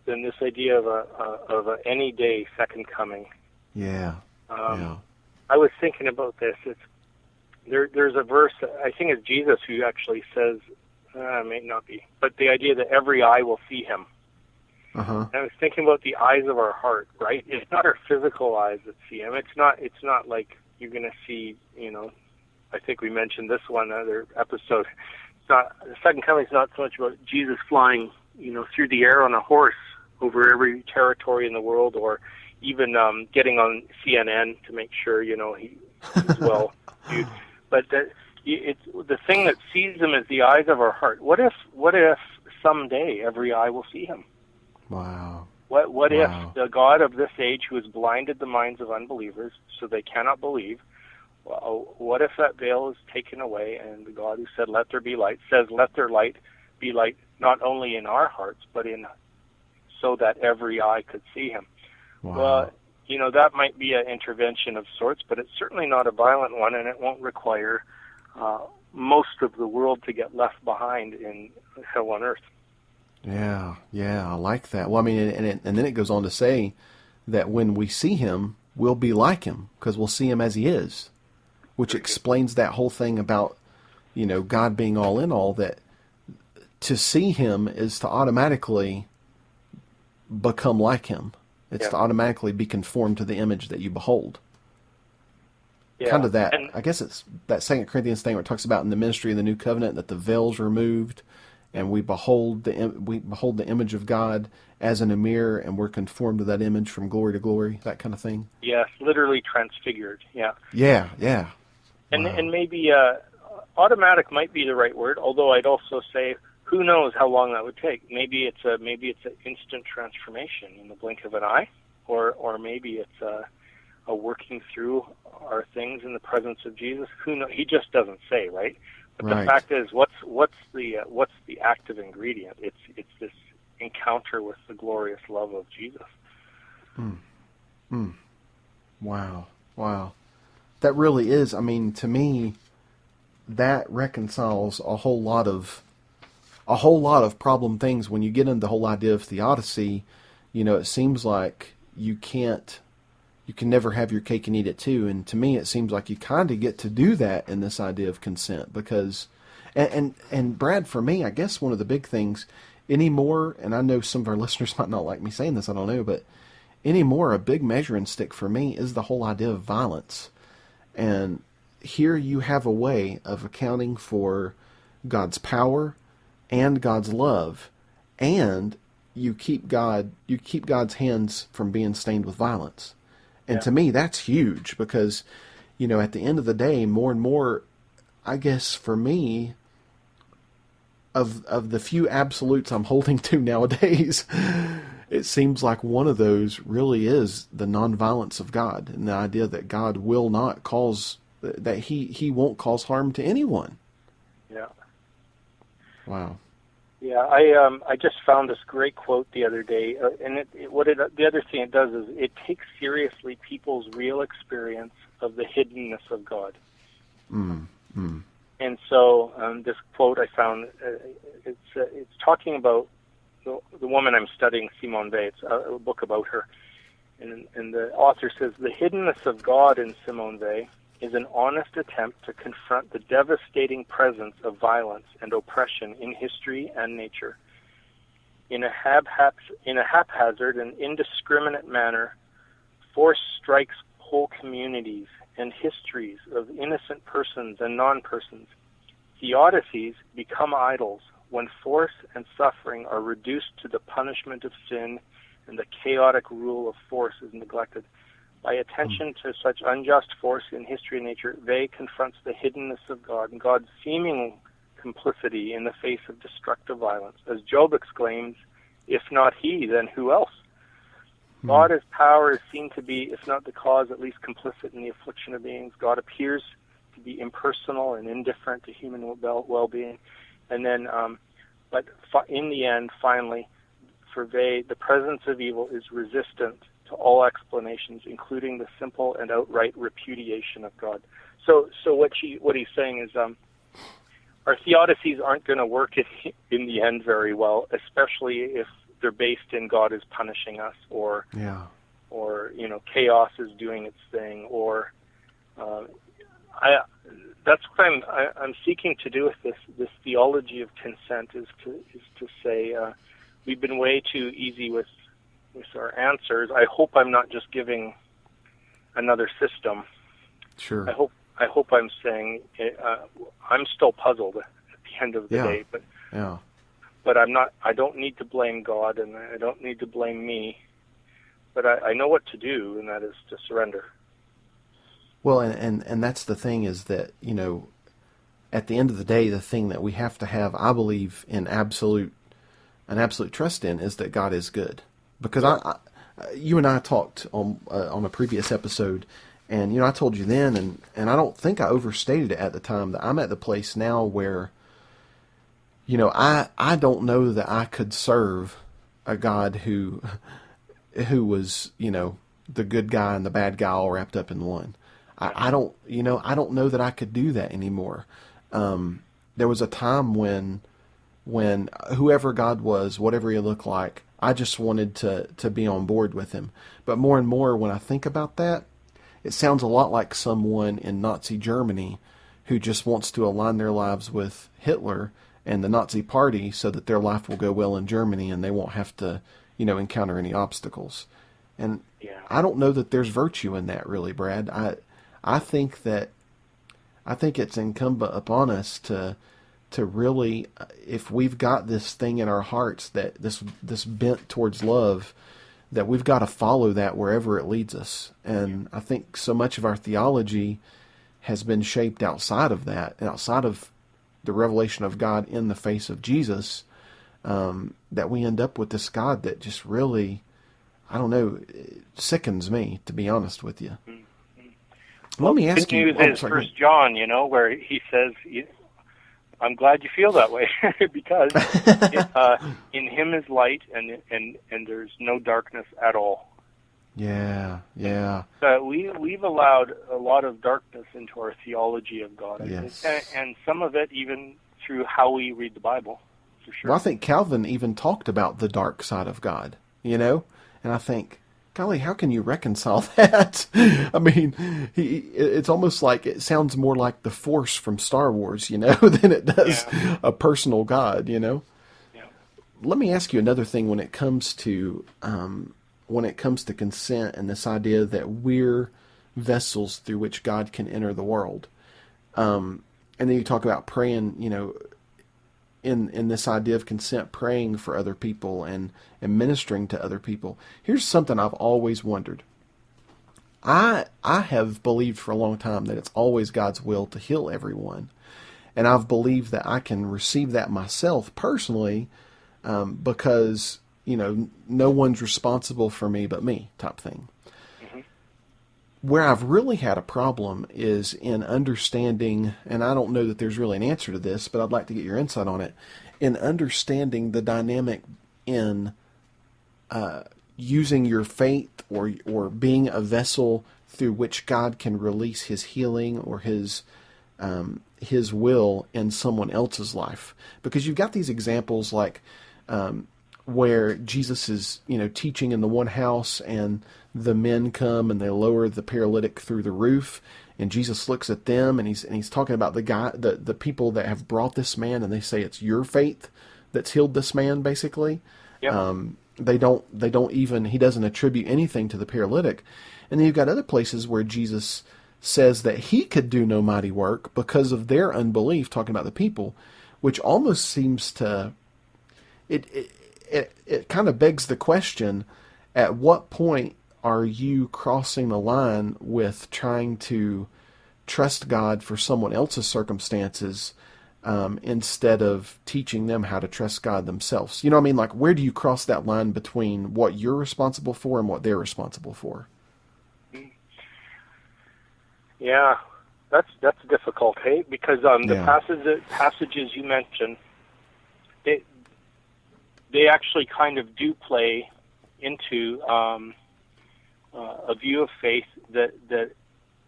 this idea of a any day second coming. Yeah. I was thinking about this. There's a verse, I think it's Jesus who actually says, it may not be, but the idea that every eye will see him. Uh-huh. And I was thinking about the eyes of our heart, right? It's not our physical eyes that see him. It's not like you're going to see, I think we mentioned this one other episode. It's not, the second coming is not so much about Jesus flying, through the air on a horse over every territory in the world, or even getting on CNN to make sure, he's well viewed. But the thing that sees him is the eyes of our heart. What if someday every eye will see him? Wow. What if the God of this age, who has blinded the minds of unbelievers so they cannot believe, what if that veil is taken away, and the God who said, "Let there be light," says, "Let there be light, not only in our hearts, but so that every eye could see him." Wow. Well, that might be an intervention of sorts, but it's certainly not a violent one, and it won't require most of the world to get left behind in hell on earth. Yeah, I like that. Well, I mean, and then it goes on to say that when we see him, we'll be like him, because we'll see him as he is, which explains that whole thing about, God being all in all, that to see him is to automatically become like him. It's to automatically be conformed to the image that you behold. Yeah. Kind of that, I guess it's that 2 Corinthians thing where it talks about in the ministry of the new covenant that the veil's removed, and we behold the image of God as in a mirror, and we're conformed to that image from glory to glory, that kind of thing. Yes, literally transfigured. Yeah. Yeah. And maybe automatic might be the right word, although I'd also say, who knows how long that would take? Maybe it's an instant transformation in the blink of an eye, or maybe it's a working through our things in the presence of Jesus. Who knows? He just doesn't say, right? But the fact is, what's the active ingredient? It's this encounter with the glorious love of Jesus. Wow. That really is. I mean, to me, that reconciles a whole lot of problem things. When you get into the whole idea of theodicy, it seems like you can never have your cake and eat it too. And to me, it seems like you kind of get to do that in this idea of consent, because, and Brad, for me, I guess one of the big things anymore, and I know some of our listeners might not like me saying this, I don't know, but anymore, a big measuring stick for me is the whole idea of violence. And here you have a way of accounting for God's power and God's love, and you keep God's hands from being stained with violence. And to me, that's huge, because, at the end of the day, more and more, I guess for me, of the few absolutes I'm holding to nowadays, it seems like one of those really is the nonviolence of God, and the idea that God will not cause, that he won't cause harm to anyone. Yeah. Wow. Yeah, I just found this great quote the other day, and the other thing it does is it takes seriously people's real experience of the hiddenness of God. Mm. Mm. And so this quote I found, it's talking about the woman I'm studying, Simone Weil. It's a book about her. And the author says, the hiddenness of God in Simone Weil is an honest attempt to confront the devastating presence of violence and oppression in history and nature. In a haphazard and indiscriminate manner, force strikes whole communities and histories of innocent persons and non-persons. Theodicies become idols when force and suffering are reduced to the punishment of sin and the chaotic rule of force is neglected. By attention to such unjust force in history and nature, Weil confronts the hiddenness of God and God's seeming complicity in the face of destructive violence. As Job exclaims, if not he, then who else? God as power is seen to be, if not the cause, at least complicit in the affliction of beings. God appears to be impersonal and indifferent to human well-being. And then, but in the end, finally, for Weil, the presence of evil is resistant to all explanations, including the simple and outright repudiation of God. So what he's saying is, our theodicies aren't going to work in the end very well, especially if they're based in God is punishing us, or chaos is doing its thing, or that's what I'm seeking to do with this theology of consent is to say we've been way too easy with our answers. I hope I'm not just giving another system. Sure. I hope I'm saying I'm still puzzled at the end of the day, but I'm not. I don't need to blame God, and I don't need to blame me. But I know what to do, and that is to surrender. Well, and that's the thing is that, at the end of the day, the thing that we have to have, I believe, an absolute trust in is that God is good. Because you and I talked on a previous episode, and I told you then, and I don't think I overstated it at the time, that I'm at the place now where, I don't know that I could serve a God who was, the good guy and the bad guy all wrapped up in one. I don't know that I could do that anymore. There was a time when whoever God was, whatever he looked like, I just wanted to be on board with him. But more and more, when I think about that, it sounds a lot like someone in Nazi Germany who just wants to align their lives with Hitler and the Nazi Party so that their life will go well in Germany and they won't have to, encounter any obstacles. And I don't know that there's virtue in that, really, Brad. I think it's incumbent upon us to really, if we've got this thing in our hearts, that this bent towards love, that we've got to follow that wherever it leads us. And I think so much of our theology has been shaped outside of that, outside of the revelation of God in the face of Jesus, that we end up with this God that just really, I don't know, sickens me, to be honest with you. Let me ask you. Good news is 1 John, where he says, I'm glad you feel that way because in him is light and there's no darkness at all. Yeah. We've allowed a lot of darkness into our theology of God, yes. and some of it even through how we read the Bible, for sure. Well, I think Calvin even talked about the dark side of God, and I think, golly, how can you reconcile that? I mean, it's almost like it sounds more like the Force from Star Wars, than it does a personal God, Yeah. Let me ask you another thing when it comes to consent and this idea that we're vessels through which God can enter the world. And then you talk about praying, in this idea of consent, praying for other people and ministering to other people. Here's something I've always wondered. I have believed for a long time that it's always God's will to heal everyone. And I've believed that I can receive that myself personally because, no one's responsible for me but me type thing. Mm-hmm. where I've really had a problem is in understanding, and I don't know that there's really an answer to this, but I'd like to get your insight on it, in understanding the dynamic in using your faith or being a vessel through which God can release His healing or His will in someone else's life. Because you've got these examples like where Jesus is, teaching in the one house, and the men come and they lower the paralytic through the roof, and Jesus looks at them and he's talking about the people that have brought this man, and they say it's your faith that's healed this man, basically. Yep. He doesn't attribute anything to the paralytic. And then you've got other places where Jesus says that he could do no mighty work because of their unbelief, talking about the people, which almost seems to, it kind of begs the question, at what point are you crossing the line with trying to trust God for someone else's circumstances instead of teaching them how to trust God themselves? You know what I mean? Like, where do you cross that line between what you're responsible for and what they're responsible for? Yeah, that's difficult, hey? Because the passages you mentioned, they actually kind of do play into a view of faith that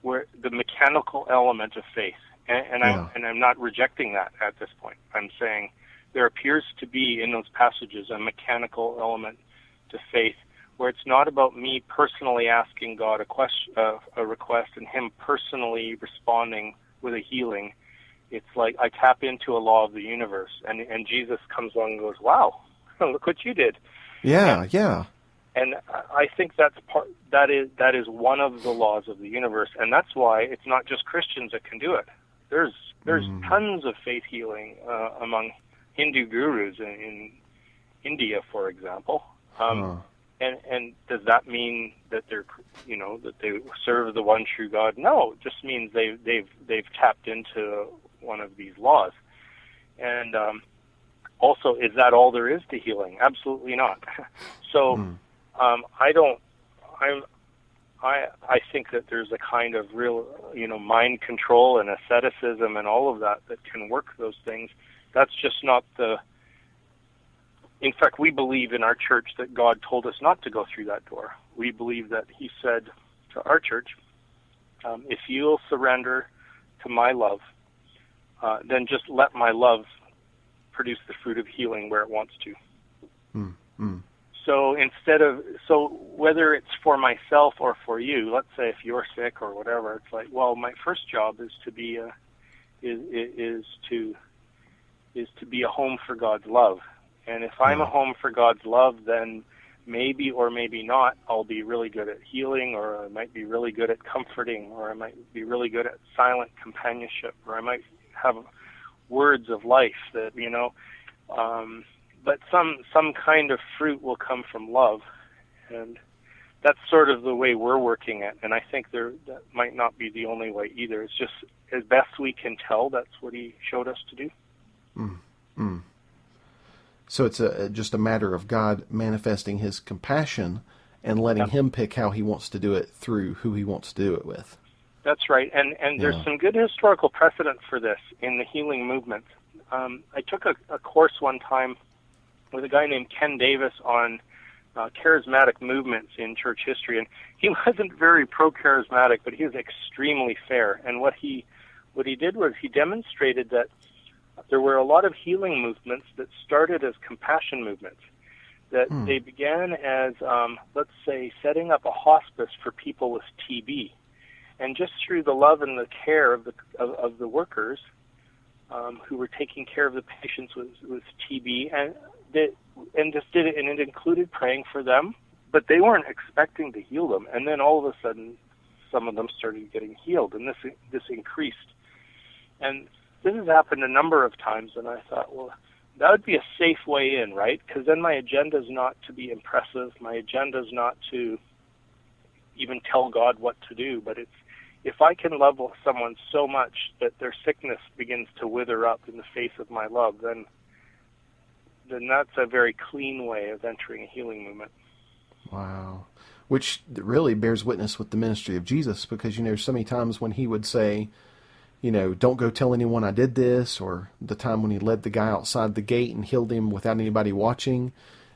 where the mechanical element of faith, and I'm not rejecting that at this point. I'm saying there appears to be in those passages a mechanical element to faith, where it's not about me personally asking God a request and Him personally responding with a healing. It's like I tap into a law of the universe, and Jesus comes along and goes, "Wow, look what you did." Yeah. And I think that is one of the laws of the universe, and that's why it's not just Christians that can do it. There's tons of faith healing among Hindu gurus in India, for example. And does that mean that that they serve the one true God? No, it just means they've tapped into one of these laws. And also, is that all there is to healing? Absolutely not. So I think that there's a kind of real mind control and asceticism and all of that can work those things. That's just not the. In fact, we believe in our church that God told us not to go through that door. We believe that He said to our church, if you'll surrender to my love, then just let my love produce the fruit of healing where it wants to. So whether it's for myself or for you, let's say if you're sick or whatever, it's like, well, my first job is to be a home for God's love. And if I'm a home for God's love, then maybe or maybe not, I'll be really good at healing, or I might be really good at comforting, or I might be really good at silent companionship, or I might have words of life that, but some kind of fruit will come from love. And that's sort of the way we're working it. And I think that might not be the only way either. It's just as best we can tell, that's what He showed us to do. So it's just a matter of God manifesting His compassion and letting Him pick how He wants to do it through who He wants to do it with. That's right. And there's some good historical precedent for this in the healing movement. I took a course one time with a guy named Ken Davis on charismatic movements in church history, and he wasn't very pro-charismatic, but he was extremely fair. And what he did was he demonstrated that there were a lot of healing movements that started as compassion movements, that they began as, let's say, setting up a hospice for people with TB. And just through the love and the care of the workers who were taking care of the patients with TB, and just did it, and it included praying for them, but they weren't expecting to heal them. And then all of a sudden, some of them started getting healed, and this increased. And this has happened a number of times, and I thought, well, that would be a safe way in, right? Because then my agenda is not to be impressive. My agenda is not to even tell God what to do, but it's if I can love someone so much that their sickness begins to wither up in the face of my love, then that's a very clean way of entering a healing movement. Wow. which really bears witness with the ministry of Jesus, because, so many times when he would say, don't go tell anyone I did this, or the time when he led the guy outside the gate and healed him without anybody watching,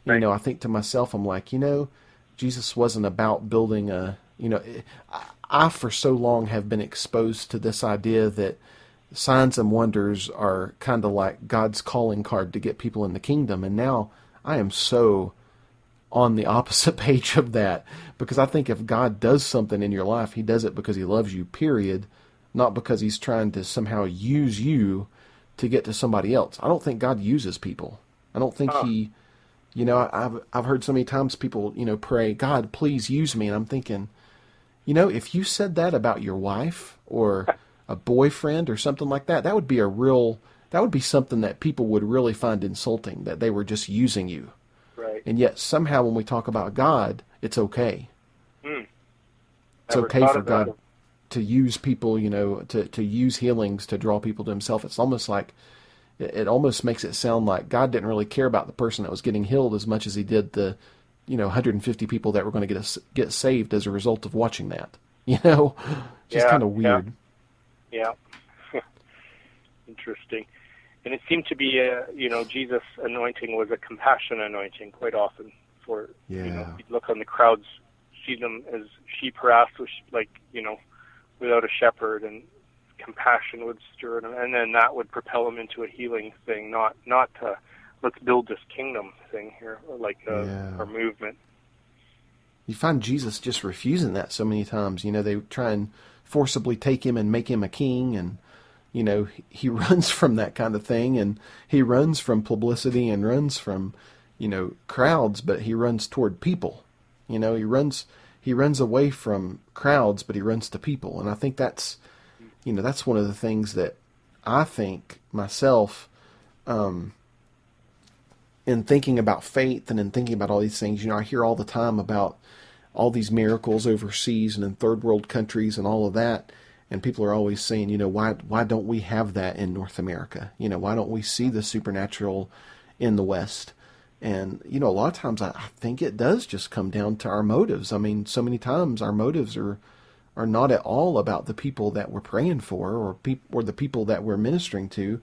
Right. I think to myself, I'm like, Jesus wasn't about building I for so long have been exposed to this idea that signs and wonders are kind of like God's calling card to get people in the kingdom. And now I am so on the opposite page of that, because I think if God does something in your life, he does it because he loves you, period, not because he's trying to somehow use you to get to somebody else. I don't think God uses people. I don't think he, I've heard so many times people, pray, God, please use me. And I'm thinking, if you said that about your wife or a boyfriend or something like that, that would be something that people would really find insulting, that they were just using you. Right. And yet somehow when we talk about God, it's okay. It's Never okay thought for about God it. to use people, to use healings to draw people to himself. It's almost like, it almost makes it sound like God didn't really care about the person that was getting healed as much as he did the 150 people that were going to get saved as a result of watching that. Just kind of weird. Yeah. Interesting. And it seemed to be, Jesus' anointing was a compassion anointing quite often. For you'd look on the crowds, see them as sheep harassed, without a shepherd, and compassion would stir them, and then that would propel them into a healing thing, not to let's build this kingdom thing here, our movement. You find Jesus just refusing that so many times. They try and forcibly take him and make him a king, and he runs from that kind of thing, and he runs from publicity and runs from crowds, but he runs toward people. He runs away from crowds, but he runs to people. And I think that's one of the things that I think myself, in thinking about faith and in thinking about all these things, I hear all the time about all these miracles overseas and in third world countries and all of that. And people are always saying, why don't we have that in North America? Why don't we see the supernatural in the West? And, a lot of times I think it does just come down to our motives. I mean, so many times our motives are not at all about the people that we're praying for or the people that we're ministering to.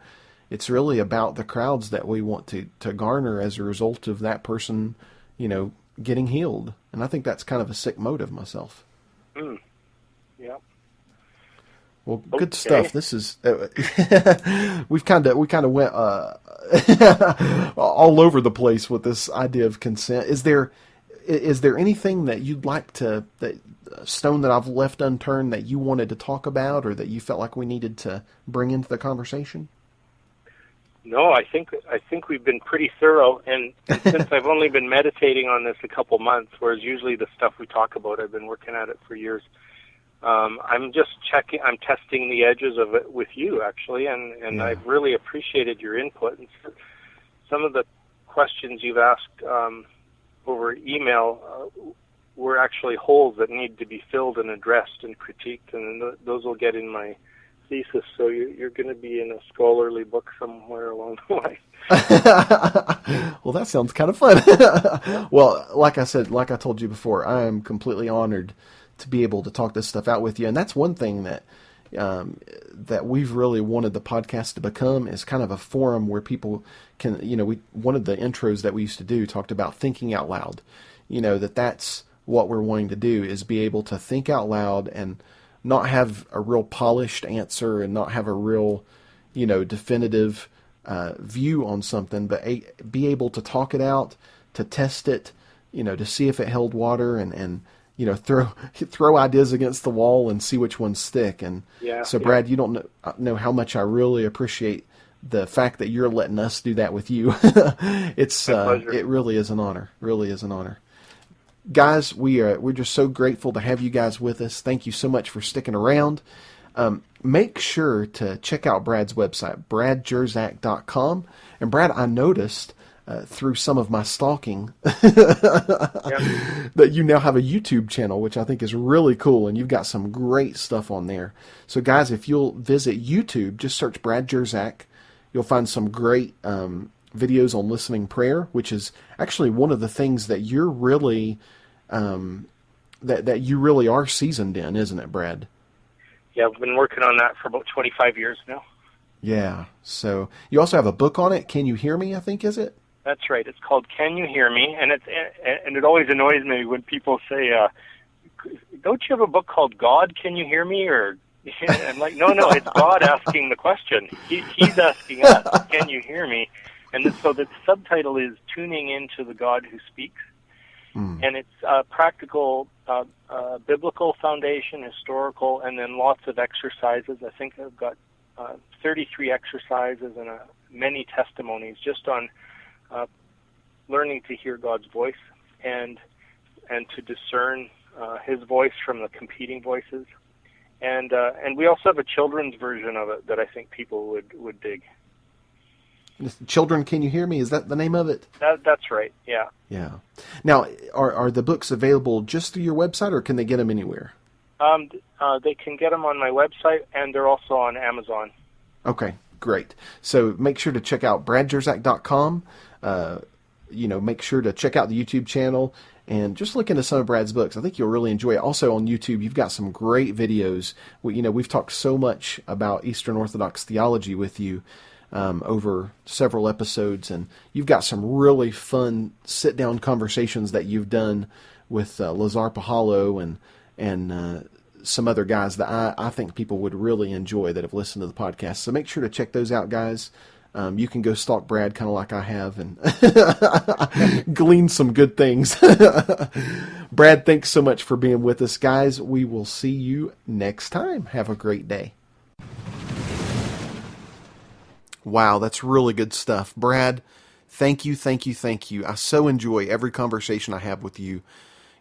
It's really about the crowds that we want to garner as a result of that person, getting healed. And I think that's kind of a sick motive myself. Yeah. Well, good stuff. This is we kind of went all over the place with this idea of consent. Is there anything that you'd like that stone that I've left unturned that you wanted to talk about, or that you felt like we needed to bring into the conversation? No, I think we've been pretty thorough, and since I've only been meditating on this a couple months, whereas usually the stuff we talk about, I've been working at it for years. I'm just I'm testing the edges of it with you, actually, and I've really appreciated your input. And some of the questions you've asked over email were actually holes that need to be filled and addressed and critiqued, and those will get in my thesis, so you're going to be in a scholarly book somewhere along the way. Well, that sounds kind of fun. Well, like I told you before, I am completely honored to be able to talk this stuff out with you. And that's one thing that we've really wanted the podcast to become, is kind of a forum where people can, one of the intros that we used to do talked about thinking out loud, that's what we're wanting to do, is be able to think out loud and not have a real polished answer and not have a real, definitive view on something, but be able to talk it out, to test it, to see if it held water, and throw ideas against the wall and see which ones stick. And so, Brad, you don't know how much I really appreciate the fact that you're letting us do that with you. It really is an honor. Really is an honor. Guys, we're just so grateful to have you guys with us. Thank you so much for sticking around. Make sure to check out Brad's website, bradjersak.com. And Brad, I noticed through some of my stalking that you now have a YouTube channel, which I think is really cool, and you've got some great stuff on there. So guys, if you'll visit YouTube, just search Brad Jersak. You'll find some great videos on listening prayer, which is actually one of the things that you're really that you really are seasoned in, isn't it, Brad? Yeah, I've been working on that for about 25 years now. Yeah. So you also have a book on it, Can You Hear Me, I think, is it? That's right. It's called Can You Hear Me? And it always annoys me when people say, don't you have a book called God, Can You Hear Me? Or I'm like, no, it's God asking the question. He's asking us, can you hear me? And so the subtitle is Tuning Into the God Who Speaks. And it's practical, biblical foundation, historical, and then lots of exercises. I think I've got 33 exercises and many testimonies just on learning to hear God's voice and to discern His voice from the competing voices. And we also have a children's version of it that I think people would dig. Children, Can You Hear Me? Is that the name of it? That's right, yeah. Yeah. Now, are the books available just through your website, or can they get them anywhere? They can get them on my website, and they're also on Amazon. Okay, great. So make sure to check out bradjersak.com. Make sure to check out the YouTube channel and just look into some of Brad's books. I think you'll really enjoy it. Also on YouTube, you've got some great videos. We've talked so much about Eastern Orthodox theology with you over several episodes, and you've got some really fun sit-down conversations that you've done with Lazar Pahalo and some other guys that I think people would really enjoy that have listened to the podcast. So make sure to check those out, guys. You can go stalk Brad kind of like I have and glean some good things. Brad, thanks so much for being with us, guys. We will see you next time. Have a great day. Wow, that's really good stuff. Brad, thank you. I so enjoy every conversation I have with you.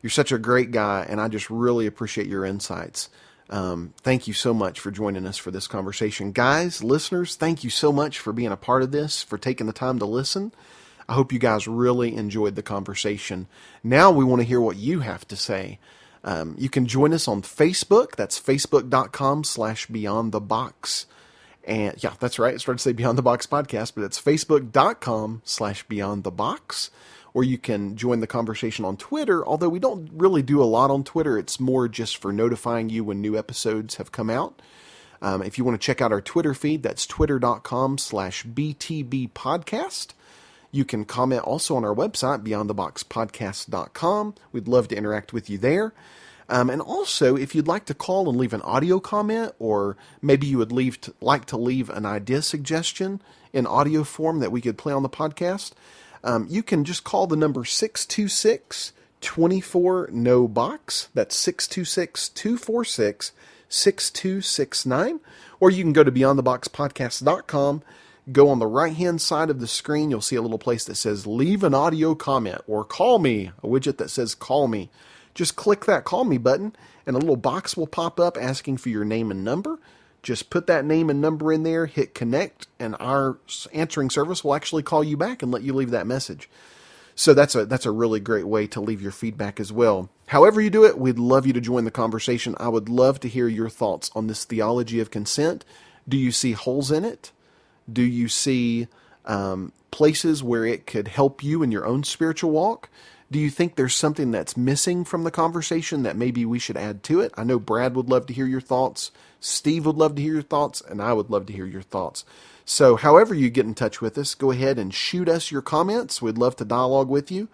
You're such a great guy, and I just really appreciate your insights. Thank you so much for joining us for this conversation. Guys, listeners, thank you so much for being a part of this, for taking the time to listen. I hope you guys really enjoyed the conversation. Now we want to hear what you have to say. You can join us on Facebook. That's facebook.com/beyondthebox. And yeah, that's right. I started to say Beyond the Box Podcast, but it's facebook.com/beyondthebox. Or you can join the conversation on Twitter, although we don't really do a lot on Twitter. It's more just for notifying you when new episodes have come out. If you want to check out our Twitter feed, that's twitter.com/btbpodcast. You can comment also on our website, beyondtheboxpodcast.com. We'd love to interact with you there. And also, if you'd like to call and leave an audio comment, or maybe you would like to leave an idea suggestion in audio form that we could play on the podcast, you can just call the number 626-24-NO-BOX. That's 626-246-6269. Or you can go to beyondtheboxpodcast.com. Go on the right-hand side of the screen. You'll see a little place that says leave an audio comment or call me, a widget that says call me. Just click that call me button and a little box will pop up asking for your name and number. Just put that name and number in there, hit connect, and our answering service will actually call you back and let you leave that message. So that's a really great way to leave your feedback as well. However you do it, we'd love you to join the conversation. I would love to hear your thoughts on this theology of consent. Do you see holes in it? Do you see places where it could help you in your own spiritual walk? Do you think there's something that's missing from the conversation that maybe we should add to it? I know Brad would love to hear your thoughts. Steve would love to hear your thoughts, and I would love to hear your thoughts. So however you get in touch with us, go ahead and shoot us your comments. We'd love to dialogue with you.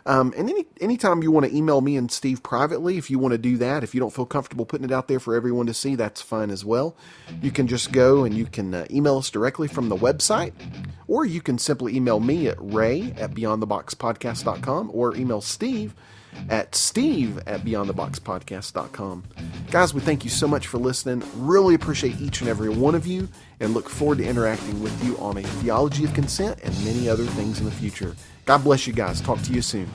And anytime you want to email me and Steve privately, if you want to do that, if you don't feel comfortable putting it out there for everyone to see, that's fine as well. You can just go and you can email us directly from the website, or you can simply email me at ray@beyondtheboxpodcast.com, or email Steve at steve@beyondtheboxpodcast.com. Guys, we thank you so much for listening. Really appreciate each and every one of you, and look forward to interacting with you on a Theology of Consent and many other things in the future. God bless you guys. Talk to you soon.